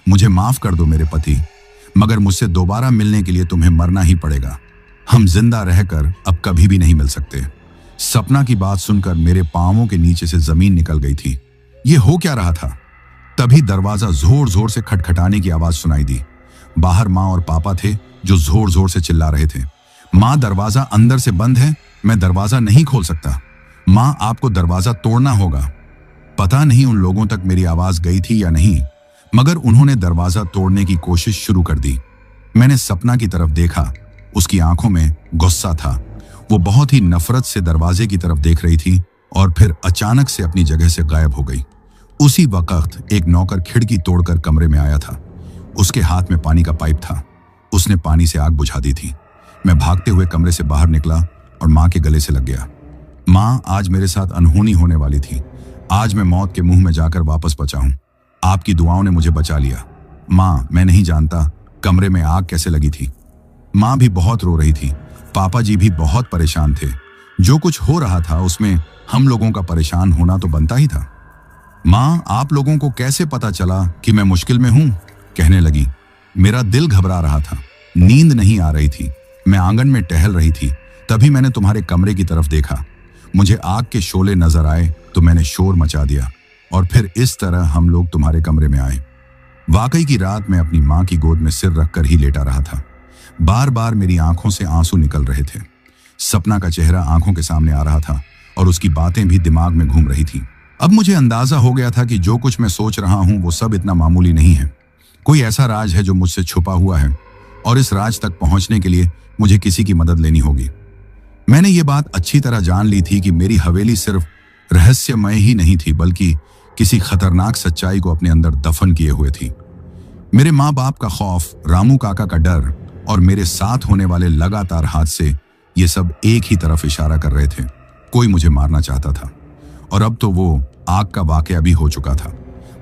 मुझे माफ कर दो मेरे पति, मगर मुझसे दोबारा मिलने के लिए तुम्हें मरना ही पड़ेगा। हम जिंदा रहकर अब कभी भी नहीं मिल सकते। सपना की बात सुनकर मेरे पांवों के नीचे से जमीन निकल गई थी। ये हो क्या रहा था? तभी दरवाजा जोर जोर से खटखटाने की आवाज सुनाई दी। बाहर माँ और पापा थे, जो जोर जोर से चिल्ला रहे थे, माँ दरवाजा अंदर से बंद है, मैं दरवाजा नहीं खोल सकता। माँ आपको दरवाजा तोड़ना होगा। पता नहीं उन लोगों तक मेरी आवाज गई थी या नहीं, मगर उन्होंने दरवाजा तोड़ने की कोशिश शुरू कर दी। मैंने सपना की तरफ देखा। उसकी आंखों में गुस्सा था। वो बहुत ही नफरत से दरवाजे की तरफ देख रही थी और फिर अचानक से अपनी जगह से गायब हो गई। उसी वक्त एक नौकर खिड़की तोड़कर कमरे में आया था। उसके हाथ में पानी का पाइप था। उसने पानी से आग बुझा दी थी। मैं भागते हुए कमरे से बाहर निकला और माँ के गले से लग गया। माँ, आज मेरे साथ अनहोनी होने वाली थी। आज मैं मौत के मुंह में जाकर वापस बचा हूं। आपकी दुआओं ने मुझे बचा लिया। माँ, मैं नहीं जानता कमरे में आग कैसे लगी थी। माँ भी बहुत रो रही थी। पापा जी भी बहुत परेशान थे। जो कुछ हो रहा था उसमें हम लोगों का परेशान होना तो बनता ही था। माँ, आप लोगों को कैसे पता चला कि मैं मुश्किल में हूं? कहने लगी। मेरा दिल घबरा रहा था। नींद नहीं आ रही थी। मैं आंगन में टहल रही थी। तभी मैंने तुम्हारे कमरे की तरफ देखा। मुझे आग के शोले नजर आए तो मैंने शोर मचा दिया और फिर इस तरह हम लोग तुम्हारे कमरे में आए। वाकई की रात मैं अपनी माँ की गोद में सिर रखकर ही लेटा रहा था। बार बार मेरी आंखों से आंसू निकल रहे थे। सपना का चेहरा आंखों के सामने आ रहा था और उसकी बातें भी दिमाग में घूम रही थी। अब मुझे अंदाजा हो गया था कि जो कुछ मैं सोच रहा हूं वो सब इतना मामूली नहीं है। कोई ऐसा राज है जो मुझसे छुपा हुआ है और इस राज तक पहुंचने के लिए मुझे किसी की मदद लेनी होगी। मैंने ये बात अच्छी तरह जान ली थी कि मेरी हवेली सिर्फ रहस्यमय ही नहीं थी, बल्कि किसी खतरनाक सच्चाई को अपने अंदर दफन किए हुए थी। मेरे माँ बाप का खौफ, रामू काका का डर और मेरे साथ होने वाले लगातार हादसे, ये सब एक ही तरफ इशारा कर रहे थे। कोई मुझे मारना चाहता था और अब तो वो आग का वाकया भी हो चुका था।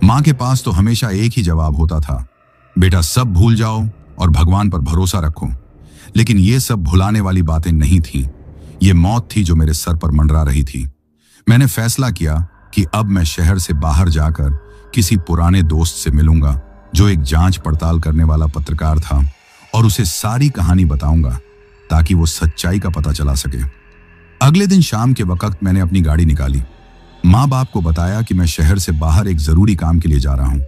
माँ के पास तो हमेशा एक ही जवाब होता था, बेटा सब भूल जाओ और भगवान पर भरोसा रखो। लेकिन ये सब भुलाने वाली बातें नहीं थी। ये मौत थी जो मेरे सर पर मंडरा रही थी। मैंने फैसला किया कि अब मैं शहर से बाहर जाकर किसी पुराने दोस्त से मिलूंगा, जो एक जांच पड़ताल करने वाला पत्रकार था, और उसे सारी कहानी बताऊंगा ताकि वो सच्चाई का पता चला सके। अगले दिन शाम के वक्त मैंने अपनी गाड़ी निकाली। माँ बाप को बताया कि मैं शहर से बाहर एक जरूरी काम के लिए जा रहा हूँ।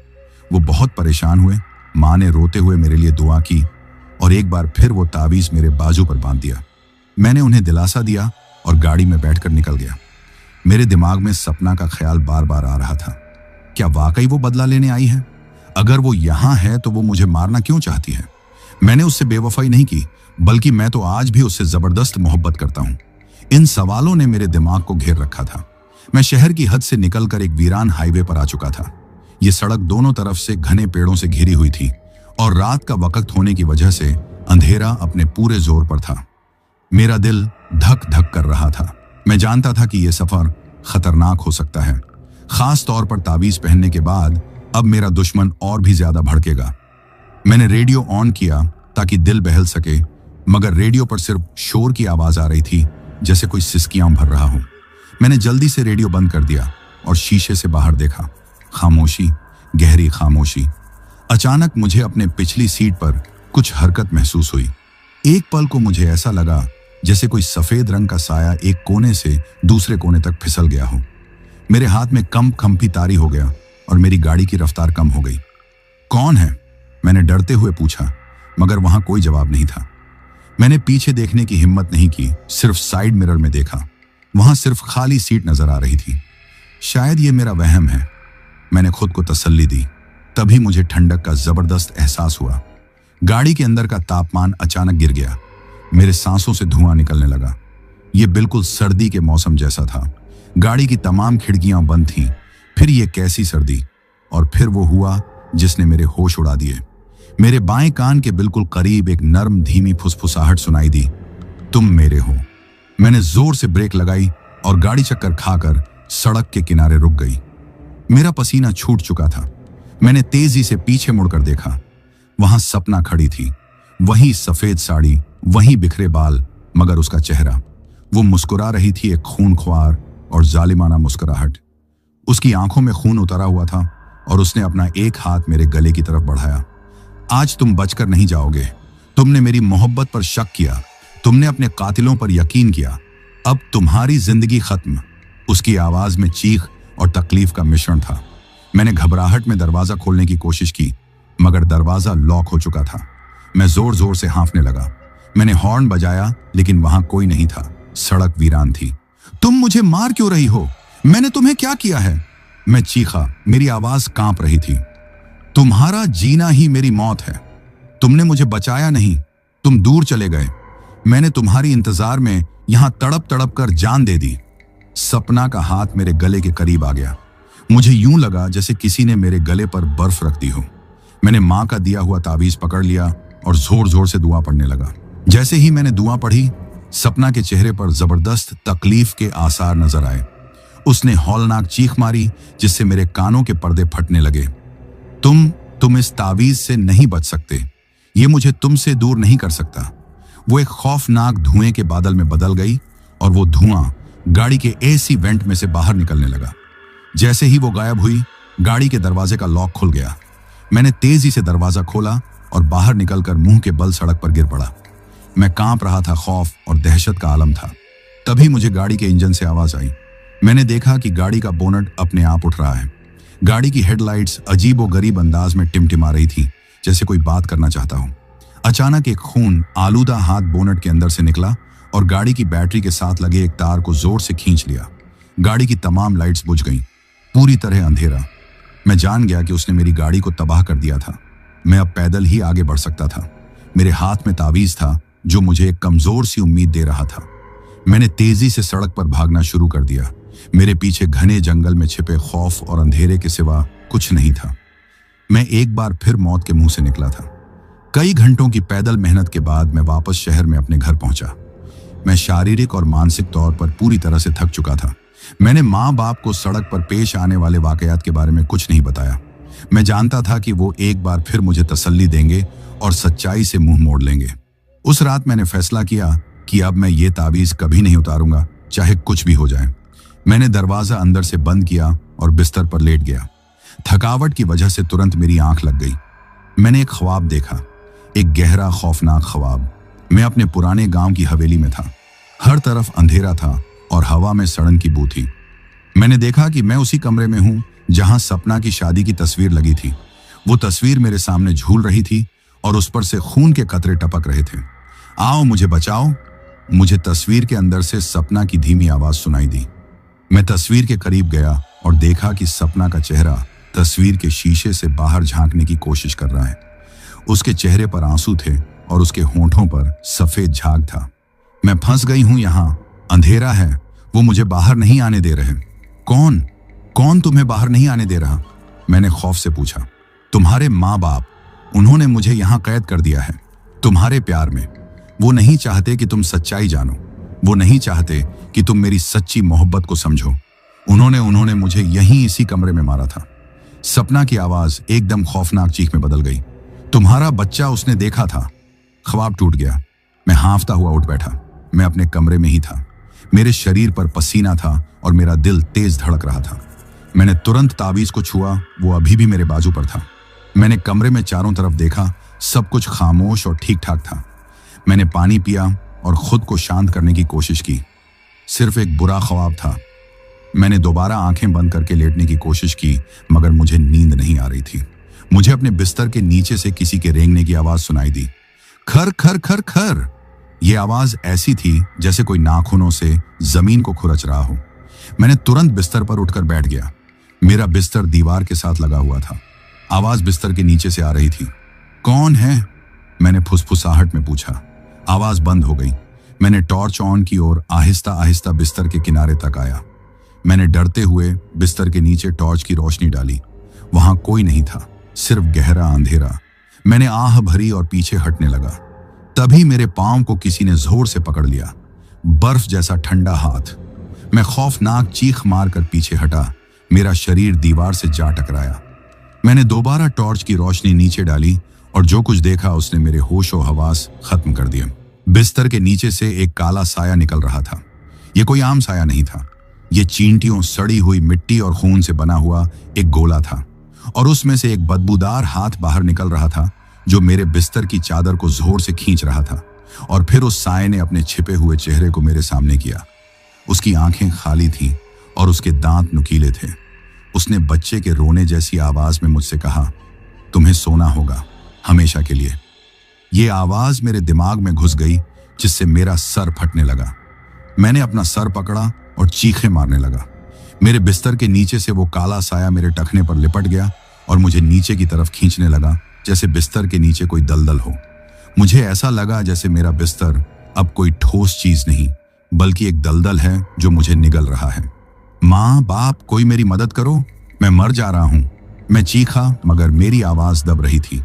वो बहुत परेशान हुए। माँ ने रोते हुए मेरे लिए दुआ की और एक बार फिर वो तावीज मेरे बाजू पर बांध दिया। मैंने उन्हें दिलासा दिया और गाड़ी में बैठकर निकल गया। मेरे दिमाग में सपना का ख्याल बार बार आ रहा था। क्या वाकई वो बदला लेने आई है? अगर वो यहाँ है तो वो मुझे मारना क्यों चाहती है? मैंने उससे बेवफाई नहीं की, बल्कि मैं तो आज भी उससे जबरदस्त मोहब्बत करता हूँ। इन सवालों ने मेरे दिमाग को घेर रखा था। मैं शहर की हद से निकलकर एक वीरान हाईवे पर आ चुका था। ये सड़क दोनों तरफ से घने पेड़ों से घिरी हुई थी और रात का वक्त होने की वजह से अंधेरा अपने पूरे जोर पर था। मेरा दिल धक धक कर रहा था। मैं जानता था कि यह सफर खतरनाक हो सकता है, खास तौर पर ताबीज पहनने के बाद अब मेरा दुश्मन और भी ज्यादा भड़केगा। मैंने रेडियो ऑन किया ताकि दिल बहल सके, मगर रेडियो पर सिर्फ शोर की आवाज आ रही थी, जैसे कोई सिसकियां भर रहा हो। मैंने जल्दी से रेडियो बंद कर दिया और शीशे से बाहर देखा। खामोशी, गहरी खामोशी। अचानक मुझे अपने पिछली सीट पर कुछ हरकत महसूस हुई। एक पल को मुझे ऐसा लगा जैसे कोई सफेद रंग का साया एक कोने से दूसरे कोने तक फिसल गया हो। मेरे हाथ में कंपी तारी हो गया और मेरी गाड़ी की रफ्तार कम हो गई। कौन है? मैंने डरते हुए पूछा, मगर वहां कोई जवाब नहीं था। मैंने पीछे देखने की हिम्मत नहीं की, सिर्फ साइड मिरर में देखा। वहां सिर्फ खाली सीट नजर आ रही थी। शायद ये मेरा वहम है, मैंने खुद को तसल्ली दी। तभी मुझे ठंडक का जबरदस्त एहसास हुआ। गाड़ी के अंदर का तापमान अचानक गिर गया। मेरे सांसों से धुआं निकलने लगा। यह बिल्कुल सर्दी के मौसम जैसा था। गाड़ी की तमाम खिड़कियां बंद थीं। फिर यह कैसी सर्दी! और फिर वो हुआ जिसने मेरे होश उड़ा दिए। मेरे बाएं कान के बिल्कुल करीब एक नर्म धीमी फुसफुसाहट सुनाई दी, तुम मेरे हो। मैंने जोर से ब्रेक लगाई और गाड़ी चक्कर खाकर सड़क के किनारे रुक गई। मेरा पसीना छूट चुका था। मैंने तेजी से पीछे मुड़कर देखा। वहां सपना खड़ी थी, वही सफेद साड़ी, वही बिखरे बाल, मगर उसका चेहरा। वो मुस्कुरा रही थी, एक खूनख्वार और जालिमाना मुस्कुराहट। उसकी आंखों में खून उतरा हुआ था और उसने अपना एक हाथ मेरे गले की तरफ बढ़ाया। आज तुम बचकर नहीं जाओगे। तुमने मेरी मोहब्बत पर शक किया, तुमने अपने कातिलों पर यकीन किया, अब तुम्हारी जिंदगी खत्म। उसकी आवाज में चीख और तकलीफ का मिश्रण था। मैंने घबराहट में दरवाजा खोलने की कोशिश की, मगर दरवाजा लॉक हो चुका था। मैं जोर जोर से हांफने लगा। मैंने हॉर्न बजाया, लेकिन वहां कोई नहीं था। सड़क वीरान थी। तुम मुझे मार क्यों रही हो? मैंने तुम्हें क्या किया है? मैं चीखा, मेरी आवाज कांप रही थी। तुम्हारा जीना ही मेरी मौत है। तुमने मुझे बचाया नहीं, तुम दूर चले गए। मैंने तुम्हारी इंतजार में यहां तड़प तड़प कर जान दे दी। सपना का हाथ मेरे गले के करीब आ गया। मुझे यूं लगा जैसे किसी ने मेरे गले पर बर्फ रख दी हो। मैंने मां का दिया हुआ ताबीज पकड़ लिया और जोर जोर से दुआ पढ़ने लगा। जैसे ही मैंने दुआ पढ़ी, सपना के चेहरे पर जबरदस्त तकलीफ के आसार नजर आए। उसने हौलनाक चीख मारी, जिससे मेरे कानों के पर्दे फटने लगे। तुम इस तावीज से नहीं बच सकते। ये मुझे तुमसे दूर नहीं कर सकता। वो एक खौफनाक धुएं के बादल में बदल गई और वो धुआं गाड़ी के एसी वेंट में से बाहर निकलने लगा। जैसे ही वो गायब हुई, गाड़ी के दरवाजे का लॉक खुल गया। मैंने तेजी से दरवाजा खोला और बाहर निकलकर मुंह के बल सड़क पर गिर पड़ा। मैं कांप रहा था, खौफ और दहशत का आलम था। तभी मुझे गाड़ी के इंजन से आवाज आई। मैंने देखा कि गाड़ी का बोनट अपने आप उठ रहा है। गाड़ी की हेडलाइट्स अजीबोगरीब अंदाज में टिमटिमा रही थी, जैसे कोई बात करना चाहता हो। अचानक एक खून आलूदा हाथ बोनट के अंदर से निकला और गाड़ी की बैटरी के साथ लगे एक तार को जोर से खींच लिया। गाड़ी की तमाम लाइट्स बुझ गईं, पूरी तरह अंधेरा। मैं जान गया कि उसने मेरी गाड़ी को तबाह कर दिया था। मैं अब पैदल ही आगे बढ़ सकता था। मेरे हाथ में तावीज था, जो मुझे एक कमजोर सी उम्मीद दे रहा था। मैंने तेजी से सड़क पर भागना शुरू कर दिया। मेरे पीछे घने जंगल में छिपे खौफ और अंधेरे के सिवा कुछ नहीं था। मैं एक बार फिर मौत के मुंह से निकला था। कई घंटों की पैदल मेहनत के बाद मैं वापस शहर में अपने घर पहुंचा। मैं शारीरिक और मानसिक तौर पर पूरी तरह से थक चुका था। मैंने माँ बाप को सड़क पर पेश आने वाले वाकयात के बारे में कुछ नहीं बताया। मैं जानता था कि वो एक बार फिर मुझे तसल्ली देंगे और सच्चाई से मुंह मोड़ लेंगे। उस रात मैंने फैसला किया कि अब मैं ये ताबीज कभी नहीं उतारूंगा, चाहे कुछ भी हो जाए। मैंने दरवाजा अंदर से बंद किया और बिस्तर पर लेट गया। थकावट की वजह से तुरंत मेरी आंख लग गई। मैंने एक ख्वाब देखा, एक गहरा खौफनाक ख्वाब। मैं अपने पुराने गांव की हवेली में था। हर तरफ अंधेरा था और हवा में सड़न की बू थी। मैंने देखा कि मैं उसी कमरे में हूं जहां सपना की शादी की तस्वीर लगी थी। वो तस्वीर मेरे सामने झूल रही थी और उस पर से खून के कतरे टपक रहे थे। आओ मुझे बचाओ। मुझे तस्वीर के अंदर से सपना की धीमी आवाज सुनाई दी। मैं तस्वीर के करीब गया और देखा कि सपना का चेहरा तस्वीर के शीशे से बाहर झांकने की कोशिश कर रहा है। उसके चेहरे पर आंसू थे और उसके होंठों पर सफेद झाग था। मैं फंस गई हूं यहां, अंधेरा है, वो मुझे बाहर नहीं आने दे रहे। कौन तुम्हें बाहर नहीं आने दे रहा? मैंने खौफ से पूछा। तुम्हारे माँ बाप, उन्होंने मुझे यहां कैद कर दिया है, तुम्हारे प्यार में। वो नहीं चाहते कि तुम सच्चाई जानो। वो नहीं चाहते कि तुम मेरी सच्ची मोहब्बत को समझो। उन्होंने मुझे यहीं इसी कमरे में मारा था। सपना की आवाज एकदम खौफनाक चीख में बदल गई। तुम्हारा बच्चा उसने देखा था। ख्वाब टूट गया। मैं हांफता हुआ उठ बैठा। मैं अपने कमरे में ही था। मेरे शरीर पर पसीना था और मेरा दिल तेज धड़क रहा था। मैंने तुरंत ताबीज को छुआ, वो अभी भी मेरे बाजू पर था। मैंने कमरे में चारों तरफ देखा, सब कुछ खामोश और ठीक ठाक था। मैंने पानी पिया और खुद को शांत करने की कोशिश की। सिर्फ एक बुरा ख्वाब था। मैंने दोबारा आंखें बंद करके लेटने की कोशिश की, मगर मुझे नींद नहीं आ रही थी। मुझे अपने बिस्तर के नीचे से किसी के रेंगने की आवाज सुनाई दी। खर खर खर खर। यह आवाज ऐसी थी जैसे कोई नाखूनों से जमीन को खुरच रहा हो। मैंने तुरंत बिस्तर पर उठकर बैठ गया। मेरा बिस्तर दीवार के साथ लगा हुआ था। आवाज बिस्तर के नीचे से आ रही थी। कौन है? मैंने फुसफुसाहट में पूछा। आवाज बंद हो गई। मैंने टॉर्च ऑन की और आहिस्ता आहिस्ता बिस्तर के किनारे तक आया। मैंने डरते हुए बिस्तर के नीचे टॉर्च की रोशनी डाली। वहां कोई नहीं था, सिर्फ गहरा अंधेरा। मैंने आह भरी और पीछे हटने लगा। तभी मेरे पांव को किसी ने जोर से पकड़ लिया। बर्फ जैसा ठंडा हाथ। मैं खौफनाक चीख मारकर पीछे हटा। मेरा शरीर दीवार से जा टकराया। मैंने दोबारा टॉर्च की रोशनी नीचे डाली और जो कुछ देखा उसने मेरे होशो हवास खत्म कर दिए। बिस्तर के नीचे से एक काला साया निकल रहा था। यह कोई आम साया नहीं था। यह चींटियों, सड़ी हुई मिट्टी और खून से बना हुआ एक गोला था और उसमें से एक बदबूदार हाथ बाहर निकल रहा था जो मेरे बिस्तर की चादर को जोर से खींच रहा था। और फिर उस साये ने अपने छिपे हुए चेहरे को मेरे सामने किया। उसकी आंखें खाली थीं और उसके दांत नुकीले थे। उसने बच्चे के रोने जैसी आवाज में मुझसे कहा, तुम्हें सोना होगा हमेशा के लिए। ये आवाज मेरे दिमाग में घुस गई जिससे मेरा सर फटने लगा। मैंने अपना सर पकड़ा और चीखें मारने लगा। मेरे बिस्तर के नीचे से वो काला साया मेरे टखने पर लिपट गया और मुझे नीचे की तरफ खींचने लगा जैसे बिस्तर के नीचे कोई दलदल हो। मुझे ऐसा लगा जैसे मेरा बिस्तर अब कोई ठोस चीज नहीं बल्कि एक दलदल है जो मुझे निगल रहा है। माँ, बाप, कोई मेरी मदद करो, मैं मर जा रहा हूं। मैं चीखा मगर मेरी आवाज दब रही थी।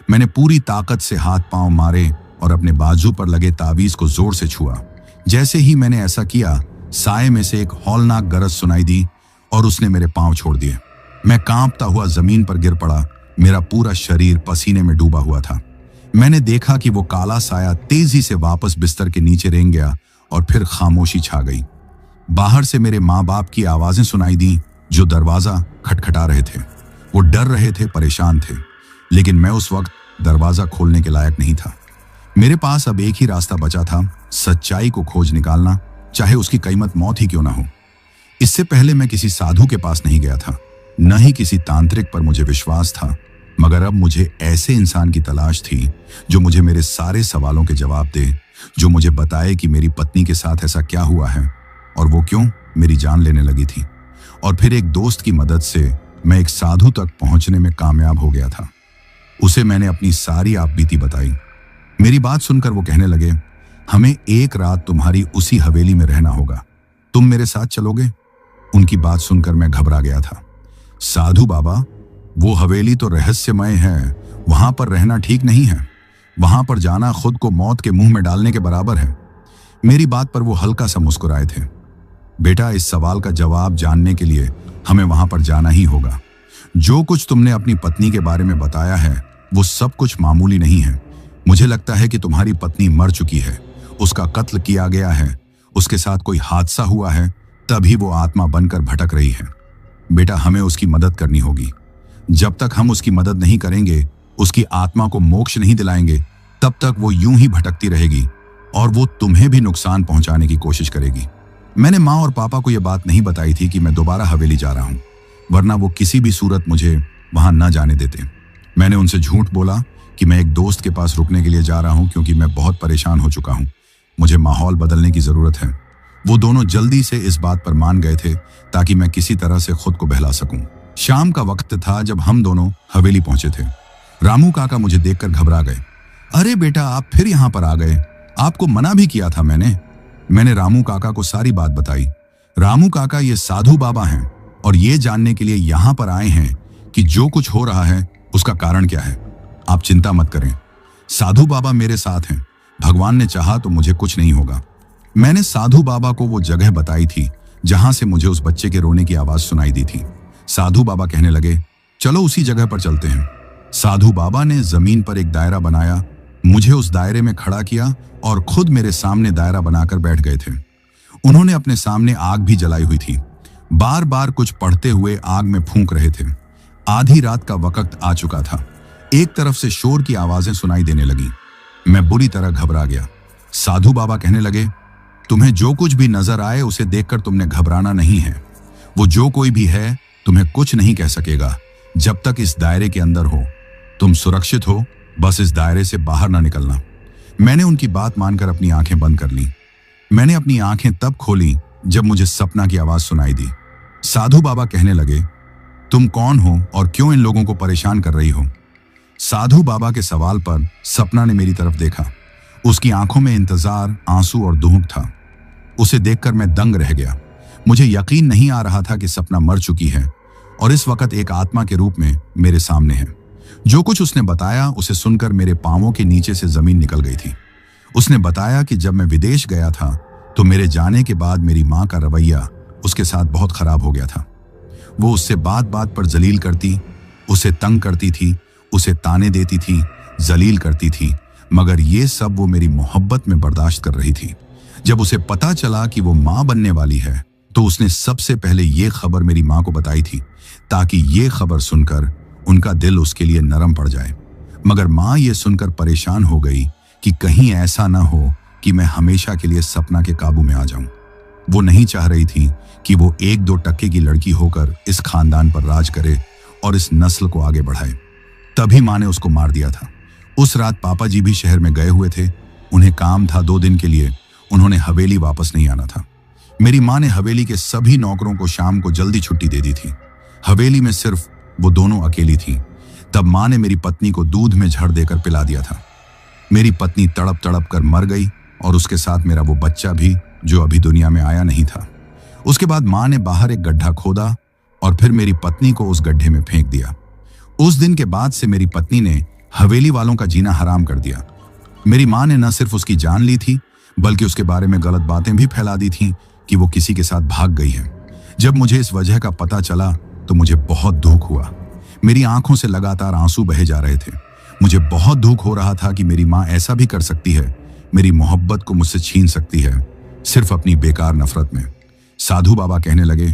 मैंने पूरी ताकत से हाथ पांव मारे और अपने बाजू पर लगे तावीज को जोर से छुआ। जैसे ही मैंने ऐसा किया, साये में से एक हौलनाक गरज सुनाई दी और उसने मेरे पांव छोड़ दिए। मैं कांपता हुआ जमीन पर गिर पड़ा। मेरा पूरा शरीर पसीने में डूबा हुआ था। मैंने देखा कि वो काला साया तेजी से वापस बिस्तर के नीचे रेंग गया और फिर खामोशी छा गई। बाहर से मेरे माँ बाप की आवाजें सुनाई दी जो दरवाजा खटखटा रहे थे। वो डर रहे थे, परेशान थे, लेकिन मैं उस वक्त दरवाजा खोलने के लायक नहीं था। मेरे पास अब एक ही रास्ता बचा था, सच्चाई को खोज निकालना, चाहे उसकी कीमत मौत ही क्यों ना हो। इससे पहले मैं किसी साधु के पास नहीं गया था, न ही किसी तांत्रिक पर मुझे विश्वास था, मगर अब मुझे ऐसे इंसान की तलाश थी जो मुझे मेरे सारे सवालों के जवाब दे, जो मुझे बताए कि मेरी पत्नी के साथ ऐसा क्या हुआ है और वो क्यों मेरी जान लेने लगी थी। और फिर एक दोस्त की मदद से मैं एक साधु तक पहुंचने में कामयाब हो गया था। उसे मैंने अपनी सारी आपबीती बताई। मेरी बात सुनकर वो कहने लगे, हमें एक रात तुम्हारी उसी हवेली में रहना होगा, तुम मेरे साथ चलोगे? उनकी बात सुनकर मैं घबरा गया था। साधु बाबा, वो हवेली तो रहस्यमय है, वहां पर रहना ठीक नहीं है। वहां पर जाना खुद को मौत के मुंह में डालने के बराबर है। मेरी बात पर वो हल्का सा मुस्कुराए थे। बेटा, इस सवाल का जवाब जानने के लिए हमें वहां पर जाना ही होगा। जो कुछ तुमने अपनी पत्नी के बारे में बताया है वो सब कुछ मामूली नहीं है। मुझे लगता है कि तुम्हारी पत्नी मर चुकी है, उसका कत्ल किया गया है, उसके साथ कोई हादसा हुआ है, तभी वो आत्मा बनकर भटक रही है। बेटा, हमें उसकी मदद करनी होगी। जब तक हम उसकी मदद नहीं करेंगे, उसकी आत्मा को मोक्ष नहीं दिलाएंगे, तब तक वो यूं ही भटकती रहेगी और वो तुम्हें भी नुकसान पहुंचाने की कोशिश करेगी। मैंने माँ और पापा को यह बात नहीं बताई थी कि मैं दोबारा हवेली जा रहा हूं, वरना वो किसी भी सूरत मुझे वहां न जाने देते। मैंने उनसे झूठ बोला कि मैं एक दोस्त के पास रुकने के लिए जा रहा हूं क्योंकि मैं बहुत परेशान हो चुका हूं, मुझे माहौल बदलने की जरूरत है। वो दोनों जल्दी से इस बात पर मान गए थे ताकि मैं किसी तरह से खुद को बहला सकूं। शाम का वक्त था जब हम दोनों हवेली पहुंचे थे। रामू काका मुझे देखकर घबरा गए। अरे बेटा, आप फिर यहाँ पर आ गए, आपको मना भी किया था मैंने रामू काका को सारी बात बताई। रामू काका ये साधु बाबा हैं और ये जानने के लिए यहाँ पर आए हैं कि जो कुछ हो रहा है उसका कारण क्या है। आप चिंता मत करें, साधु बाबा मेरे साथ हैं, भगवान ने चाहा तो मुझे कुछ नहीं होगा। मैंने साधु बाबा को वो जगह बताई थी जहां से मुझे उस बच्चे के रोने की आवाज सुनाई दी थी। साधु बाबा कहने लगे, चलो उसी जगह पर चलते हैं। साधु बाबा ने जमीन पर एक दायरा बनाया, मुझे उस दायरे में खड़ा किया और खुद मेरे सामने दायरा बनाकर बैठ गए थे। उन्होंने अपने सामने आग भी जलाई हुई थी। बार बार कुछ पढ़ते हुए आग में फूंक रहे थे। आधी रात का वक्त आ चुका था। एक तरफ से शोर की आवाजें सुनाई देने लगी। मैं बुरी तरह घबरा गया। साधु बाबा कहने लगे, तुम्हें जो कुछ भी नजर आए उसे देखकर तुमने घबराना नहीं है। वो जो कोई भी है तुम्हें कुछ नहीं कह सकेगा जब तक इस दायरे के अंदर हो। तुम सुरक्षित हो, बस इस दायरे से बाहर ना निकलना। मैंने उनकी बात मानकर अपनी आंखें बंद कर ली। मैंने अपनी आंखें तब खोली जब मुझे सपना की आवाज सुनाई दी। साधु बाबा कहने लगे, तुम कौन हो और क्यों इन लोगों को परेशान कर रही हो? साधु बाबा के सवाल पर सपना ने मेरी तरफ देखा। उसकी आंखों में इंतजार, आंसू और दुहक था। उसे देखकर मैं दंग रह गया। मुझे यकीन नहीं आ रहा था कि सपना मर चुकी है और इस वक्त एक आत्मा के रूप में मेरे सामने है। जो कुछ उसने बताया उसे सुनकर मेरे पांवों के नीचे से जमीन निकल गई थी। उसने बताया कि जब मैं विदेश गया था तो मेरे जाने के बाद मेरी माँ का रवैया उसके साथ बहुत खराब हो गया था। वो उससे बात बात पर जलील करती, उसे तंग करती थी, उसे ताने देती थी, जलील करती थी, मगर ये सब वो मेरी मोहब्बत में बर्दाश्त कर रही थी। जब उसे पता चला कि वो माँ बनने वाली है तो उसने सबसे पहले ये खबर मेरी माँ को बताई थी, ताकि ये खबर सुनकर उनका दिल उसके लिए नरम पड़ जाए। मगर माँ ये सुनकर परेशान हो गई कि कहीं ऐसा ना हो कि मैं हमेशा के लिए सपना के काबू में आ जाऊं। वो नहीं चाह रही थी कि वो 1-2 टक्के की लड़की होकर इस खानदान पर राज करे और इस नस्ल को आगे बढ़ाए। तभी माँ ने उसको मार दिया था। उस रात पापा जी भी शहर में गए हुए थे। उन्हें काम था 2 दिन के लिए। उन्होंने हवेली वापस नहीं आना था। मेरी माँ ने हवेली के सभी नौकरों को शाम को जल्दी छुट्टी दे दी थी। हवेली में सिर्फ वो दोनों अकेली थी। तब माँ ने मेरी पत्नी को दूध में झड़ देकर पिला दिया था। मेरी पत्नी तड़प तड़प कर मर गई और उसके साथ मेरा वो बच्चा भी, जो अभी दुनिया में आया नहीं था। उसके बाद माँ ने बाहर एक गड्ढा खोदा और फिर मेरी पत्नी को उस गड्ढे में फेंक दिया। उस दिन के बाद से मेरी पत्नी ने हवेली वालों का जीना हराम कर दिया। मेरी माँ ने न सिर्फ उसकी जान ली थी, बल्कि उसके बारे में गलत बातें भी फैला दी थीं कि वो किसी के साथ भाग गई है। जब मुझे इस वजह का पता चला तो मुझे बहुत दुख हुआ। मेरी आंखों से लगातार आंसू बहे जा रहे थे। मुझे बहुत दुख हो रहा था कि मेरी माँ ऐसा भी कर सकती है, मेरी मोहब्बत को मुझसे छीन सकती है, सिर्फ अपनी बेकार नफरत में। साधु बाबा कहने लगे,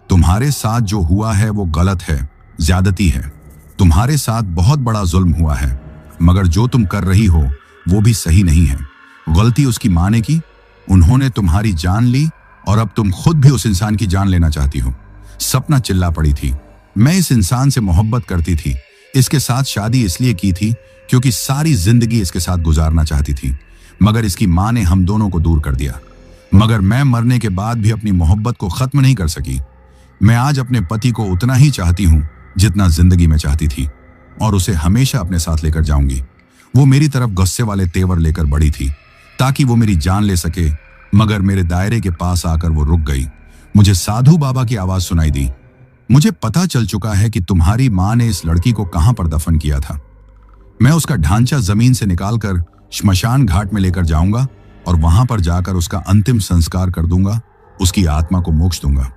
तुम्हारे साथ जो हुआ है वो गलत है, ज्यादती है। तुम्हारे साथ बहुत बड़ा जुल्म हुआ है, मगर जो तुम कर रही हो वो भी सही नहीं है। गलती उसकी माँ ने की, उन्होंने तुम्हारी जान ली और अब तुम खुद भी उस इंसान की जान लेना चाहती हो। सपना चिल्ला पड़ी थी, मैं इस इंसान से मोहब्बत करती थी, इसके साथ शादी इसलिए की थी क्योंकि सारी जिंदगी इसके साथ गुजारना चाहती थी, मगर इसकी माँ ने हम दोनों को दूर कर दिया। मगर मैं मरने के बाद भी अपनी मोहब्बत को खत्म नहीं कर सकी। मैं आज अपने पति को उतना ही चाहती हूँ जितना जिंदगी में चाहती थी, और उसे हमेशा अपने साथ लेकर जाऊंगी। वो मेरी तरफ गुस्से वाले तेवर लेकर बढ़ी थी ताकि वो मेरी जान ले सके, मगर मेरे दायरे के पास आकर वो रुक गई। मुझे साधु बाबा की आवाज सुनाई दी, मुझे पता चल चुका है कि तुम्हारी माँ ने इस लड़की को कहां पर दफन किया था। मैं उसका ढांचा जमीन से निकालकर श्मशान घाट में लेकर जाऊंगा और वहां पर जाकर उसका अंतिम संस्कार कर दूंगा, उसकी आत्मा को मोक्ष दूंगा।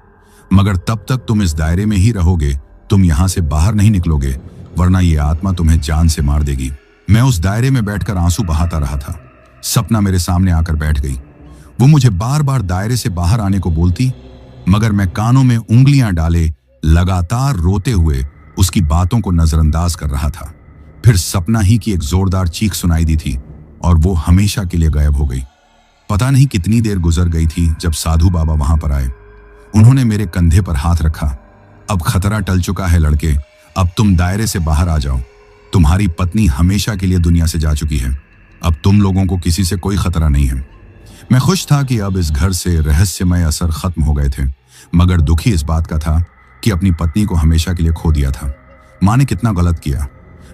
मगर तब तक तुम इस दायरे में ही रहोगे, तुम यहां से बाहर नहीं निकलोगे, वरना ये आत्मा तुम्हें जान से मार देगी। मैं उस दायरे में बैठकर आंसू बहाता रहा था। सपना मेरे सामने आकर बैठ गई। वो मुझे बार बार दायरे से बाहर आने को बोलती, मगर मैं कानों में उंगलियां डाले लगातार रोते हुए उसकी बातों को नजरअंदाज कर रहा था। फिर सपना ही की एक जोरदार चीख सुनाई दी थी और वो हमेशा के लिए गायब हो गई। पता नहीं कितनी देर गुजर गई थी जब साधु बाबा वहां पर आए। उन्होंने मेरे कंधे पर हाथ रखा। अब खतरा टल चुका है लड़के, अब तुम दायरे से बाहर आ जाओ। तुम्हारी पत्नी हमेशा के लिए दुनिया से जा चुकी है, अब तुम लोगों को किसी से कोई खतरा नहीं है। मैं खुश था कि अब इस घर से रहस्यमय असर खत्म हो गए थे, मगर दुखी इस बात का था कि अपनी पत्नी को हमेशा के लिए खो दिया था। माँ ने कितना गलत किया,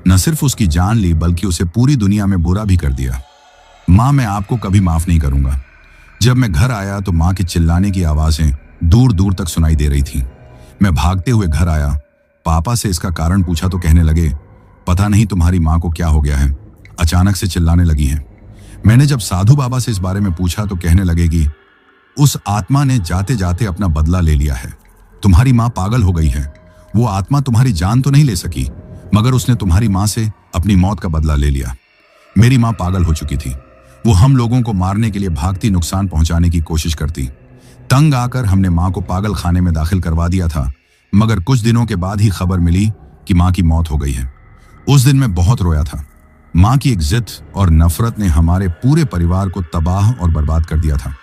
न सिर्फ उसकी जान ली बल्कि उसे पूरी दुनिया में बुरा भी कर दिया। माँ, मैं आपको कभी माफ नहीं करूंगा। जब मैं घर आया तो माँ के चिल्लाने की आवाजें दूर दूर तक सुनाई दे रही थी। मैं भागते हुए घर आया, पापा से इसका कारण पूछा तो कहने लगे, पता नहीं तुम्हारी माँ को क्या हो गया है, अचानक से चिल्लाने लगी है। मैंने जब साधु बाबा से इस बारे में पूछा तो कहने लगे कि उस आत्मा ने जाते जाते अपना बदला ले लिया है। तुम्हारी माँ पागल हो गई है। वो आत्मा तुम्हारी जान तो नहीं ले सकी, मगर उसने तुम्हारी माँ से अपनी मौत का बदला ले लिया। मेरी माँ पागल हो चुकी थी। वो हम लोगों को मारने के लिए भागती, नुकसान पहुंचाने की कोशिश करती। तंग आकर हमने माँ को पागल खाने में दाखिल करवा दिया था, मगर कुछ दिनों के बाद ही खबर मिली कि माँ की मौत हो गई है। उस दिन मैं बहुत रोया था। माँ की एक जिद और नफरत ने हमारे पूरे परिवार को तबाह और बर्बाद कर दिया था।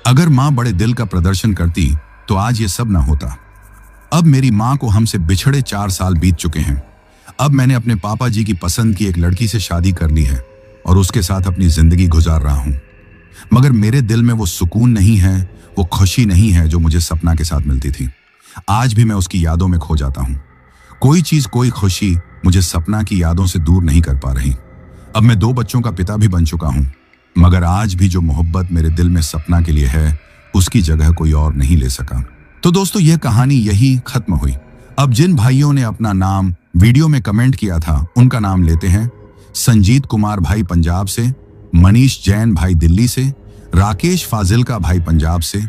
अगर माँ बड़े दिल का प्रदर्शन करती तो आज ये सब ना होता। अब मेरी माँ को हमसे बिछड़े 4 साल बीत चुके हैं। अब मैंने अपने पापा जी की पसंद की एक लड़की से शादी कर ली है और उसके साथ अपनी जिंदगी गुजार रहा हूं, मगर मेरे दिल में वो सुकून नहीं है, वो खुशी नहीं है जो मुझे सपना के साथ मिलती थी। आज भी मैं उसकी यादों में खो जाता हूं। कोई चीज, कोई खुशी मुझे सपना की यादों से दूर नहीं कर पा रही। अब मैं 2 बच्चों का पिता भी बन चुका हूं, मगर आज भी जो मोहब्बत मेरे दिल में सपना के लिए है, उसकी जगह कोई और नहीं ले सका। तो दोस्तों, यह कहानी यही खत्म हुई। अब जिन भाइयों ने अपना नाम वीडियो में कमेंट किया था, उनका नाम लेते हैं। संजीत कुमार भाई पंजाब से, मनीष जैन भाई दिल्ली से, राकेश फाजिल का भाई पंजाब से,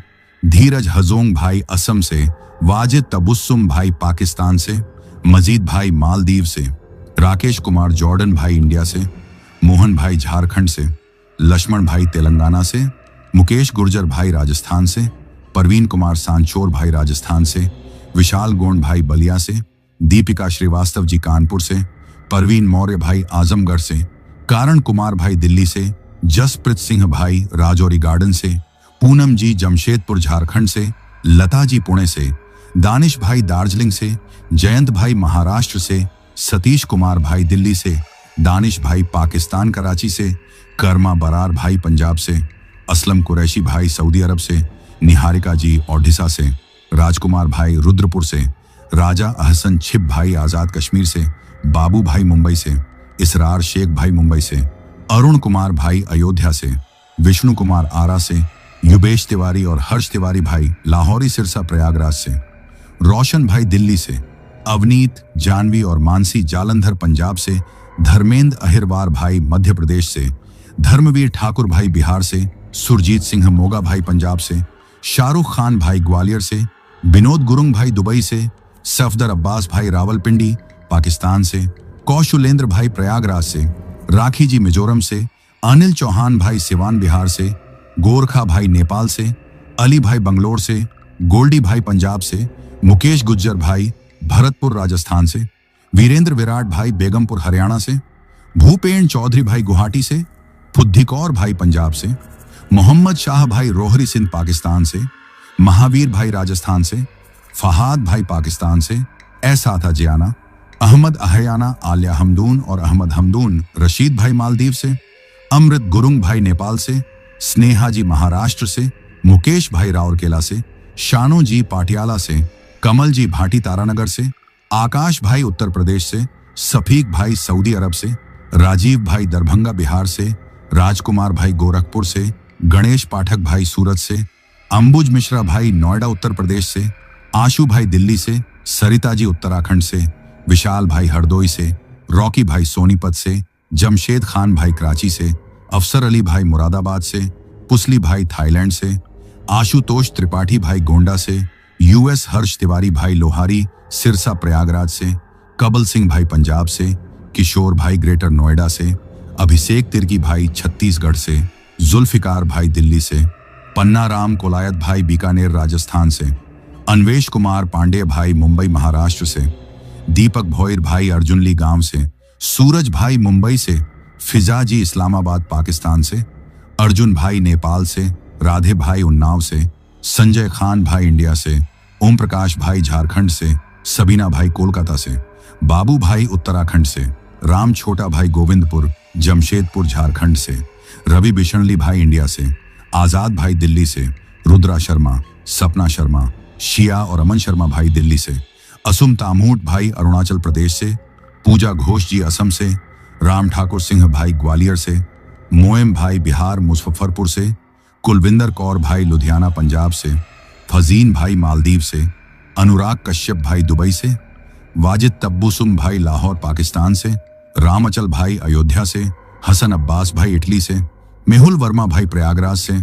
धीरज हजोंग भाई असम से, वाजिद तबुस्सुम भाई पाकिस्तान से, मजीद भाई मालदीव से, राकेश कुमार जॉर्डन भाई इंडिया से, मोहन भाई झारखंड से, लक्ष्मण भाई तेलंगाना से, मुकेश गुर्जर भाई राजस्थान से, परवीन कुमार सांचोर भाई राजस्थान से, विशाल गोंड भाई बलिया से, दीपिका श्रीवास्तव जी कानपुर से, परवीन मौर्य भाई आजमगढ़ से, कारण कुमार भाई दिल्ली से, जसप्रीत सिंह भाई राजौरी गार्डन से, पूनम जी जमशेदपुर झारखंड से, लता जी पुणे से, दानिश भाई दार्जिलिंग से, जयंत भाई महाराष्ट्र से, सतीश कुमार भाई दिल्ली से, दानिश भाई पाकिस्तान कराची से, कर्मा बरार भाई पंजाब से, असलम कुरैशी भाई सऊदी अरब से, निहारिका जी ओडिशा से, राजकुमार भाई रुद्रपुर से, राजा अहसन छिप भाई आजाद कश्मीर से, बाबू भाई मुंबई से, इसरार शेख भाई मुंबई से, अरुण कुमार भाई अयोध्या से, विष्णु कुमार आरा से, युबेश तिवारी और हर्ष तिवारी भाई लाहौरी सिरसा प्रयागराज से, रोशन भाई दिल्ली से, अवनीत जानवी और मानसी जालंधर पंजाब से, धर्मेंद्र अहिरवार भाई मध्य प्रदेश से, धर्मवीर ठाकुर भाई बिहार से, सुरजीत सिंह मोगा भाई पंजाब से, शाहरुख खान भाई ग्वालियर से, विनोद गुरुंग भाई दुबई से, सफदर अब्बास भाई रावलपिंडी पाकिस्तान से, कौशलेंद्र भाई प्रयागराज से, राखी जी मिजोरम से, अनिल चौहान भाई सिवान बिहार से, गोरखा भाई नेपाल से, अली भाई बंगलोर से, गोल्डी भाई पंजाब से, मुकेश गुज्जर भाई भरतपुर राजस्थान से, वीरेंद्र विराट भाई बेगमपुर हरियाणा से, भूपेन चौधरी भाई गुवाहाटी से, फुद्दीकौर भाई पंजाब से, मोहम्मद शाह भाई रोहरी सिंध पाकिस्तान से, महावीर भाई राजस्थान से, फहाद भाई पाकिस्तान से, एसाथा जियाना, अहमद अहयाना आलिया हमदून और अहमद हमदून रशीद भाई मालदीव से, अमृत गुरुंग भाई नेपाल से, स्नेहा जी महाराष्ट्र से, मुकेश भाई राउरकेला से, शानो जी पाटियाला से, कमल जी भाटी तारानगर से, आकाश भाई उत्तर प्रदेश से, सफीक भाई सऊदी अरब से, राजीव भाई दरभंगा बिहार से, राजकुमार भाई गोरखपुर से, गणेश पाठक भाई सूरत से, अंबुज मिश्रा भाई नोएडा उत्तर प्रदेश से, आशु भाई दिल्ली से, सरिता जी उत्तराखंड से, विशाल भाई हरदोई से, रॉकी भाई सोनीपत से, जमशेद खान भाई कराची से, अफसर अली भाई मुरादाबाद से, पुसली भाई थाईलैंड से, आशुतोष त्रिपाठी भाई गोंडा से, यूएस हर्ष तिवारी भाई लोहारी सिरसा प्रयागराज से, कबल सिंह भाई पंजाब से, किशोर भाई ग्रेटर नोएडा से, अभिषेक तिर्की भाई छत्तीसगढ़ से, जुल्फिकार भाई दिल्ली से, पन्ना राम कोलायत भाई बीकानेर राजस्थान से, अन्वेश कुमार पांडे भाई मुंबई महाराष्ट्र से, दीपक भोयर भाई अर्जुनली गांव से, सूरज भाई मुंबई से, फिजा जी इस्लामाबाद पाकिस्तान से, अर्जुन भाई नेपाल से, राधे भाई उन्नाव से, संजय खान भाई इंडिया से, ओम प्रकाश भाई झारखंड से, सबीना भाई कोलकाता से, बाबू भाई उत्तराखंड से, राम छोटा भाई गोविंदपुर जमशेदपुर झारखंड से, रवि बिशनली भाई इंडिया से, आजाद भाई दिल्ली से, रुद्रा शर्मा, सपना शर्मा, शिया और अमन शर्मा भाई दिल्ली से, असुम तामूट भाई अरुणाचल प्रदेश से, पूजा घोष जी असम से, राम ठाकुर सिंह भाई ग्वालियर से, मोएम भाई बिहार मुजफ्फरपुर से, कुलविंदर कौर भाई लुधियाना पंजाब से, फजीन भाई मालदीव से, अनुराग कश्यप भाई दुबई से, वाजिद तब्बुसुम भाई लाहौर पाकिस्तान से, रामअचल भाई अयोध्या से, हसन अब्बास भाई इटली से, मेहुल वर्मा भाई प्रयागराज से,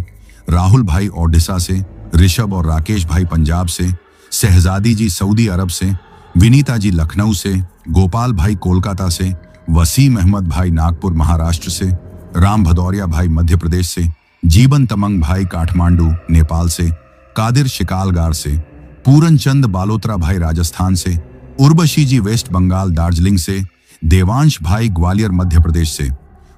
राहुल भाई ओडिशा से, ऋषभ और राकेश भाई पंजाब से, शहजादी जी सऊदी अरब से, विनीता जी लखनऊ से, गोपाल भाई कोलकाता से, वसीम अहमद भाई नागपुर महाराष्ट्र से, राम भदौरिया भाई मध्य प्रदेश से, जीवन तमंग भाई काठमांडू नेपाल से, कादिर शिकालगार से, पूरन चंद बालोत्रा भाई राजस्थान से, उर्वशी जी वेस्ट बंगाल दार्जिलिंग से, देवांश भाई ग्वालियर मध्य प्रदेश से,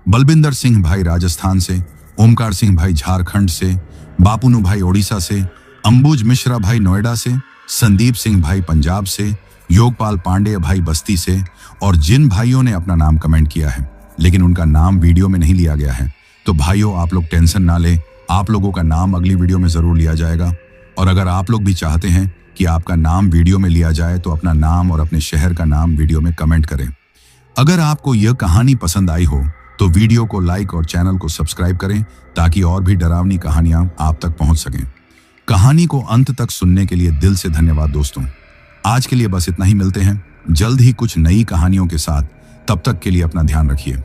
बलबिंदर सिंह भाई राजस्थान से, ओमकार सिंह भाई झारखंड से, बापुनु भाई ओडिशा से, अंबुज मिश्रा भाई नोएडा से, संदीप सिंह भाई पंजाब से, योगपाल पांडे भाई बस्ती से, और जिन भाइयों ने अपना नाम कमेंट किया है लेकिन उनका नाम वीडियो में नहीं लिया गया है, तो भाइयों आप लोग टेंशन ना लें, आप लोगों का नाम अगली वीडियो में जरूर लिया जाएगा। और अगर आप लोग भी चाहते हैं कि आपका नाम वीडियो में लिया जाए तो अपना नाम और अपने शहर का नाम वीडियो में कमेंट करें। अगर आपको यह कहानी पसंद आई हो तो वीडियो को लाइक और चैनल को सब्सक्राइब करें ताकि और भी डरावनी कहानियां आप तक पहुंच सकें। कहानी को अंत तक सुनने के लिए दिल से धन्यवाद दोस्तों। आज के लिए बस इतना ही, मिलते हैं जल्द ही कुछ नई कहानियों के साथ। तब तक के लिए अपना ध्यान रखिए।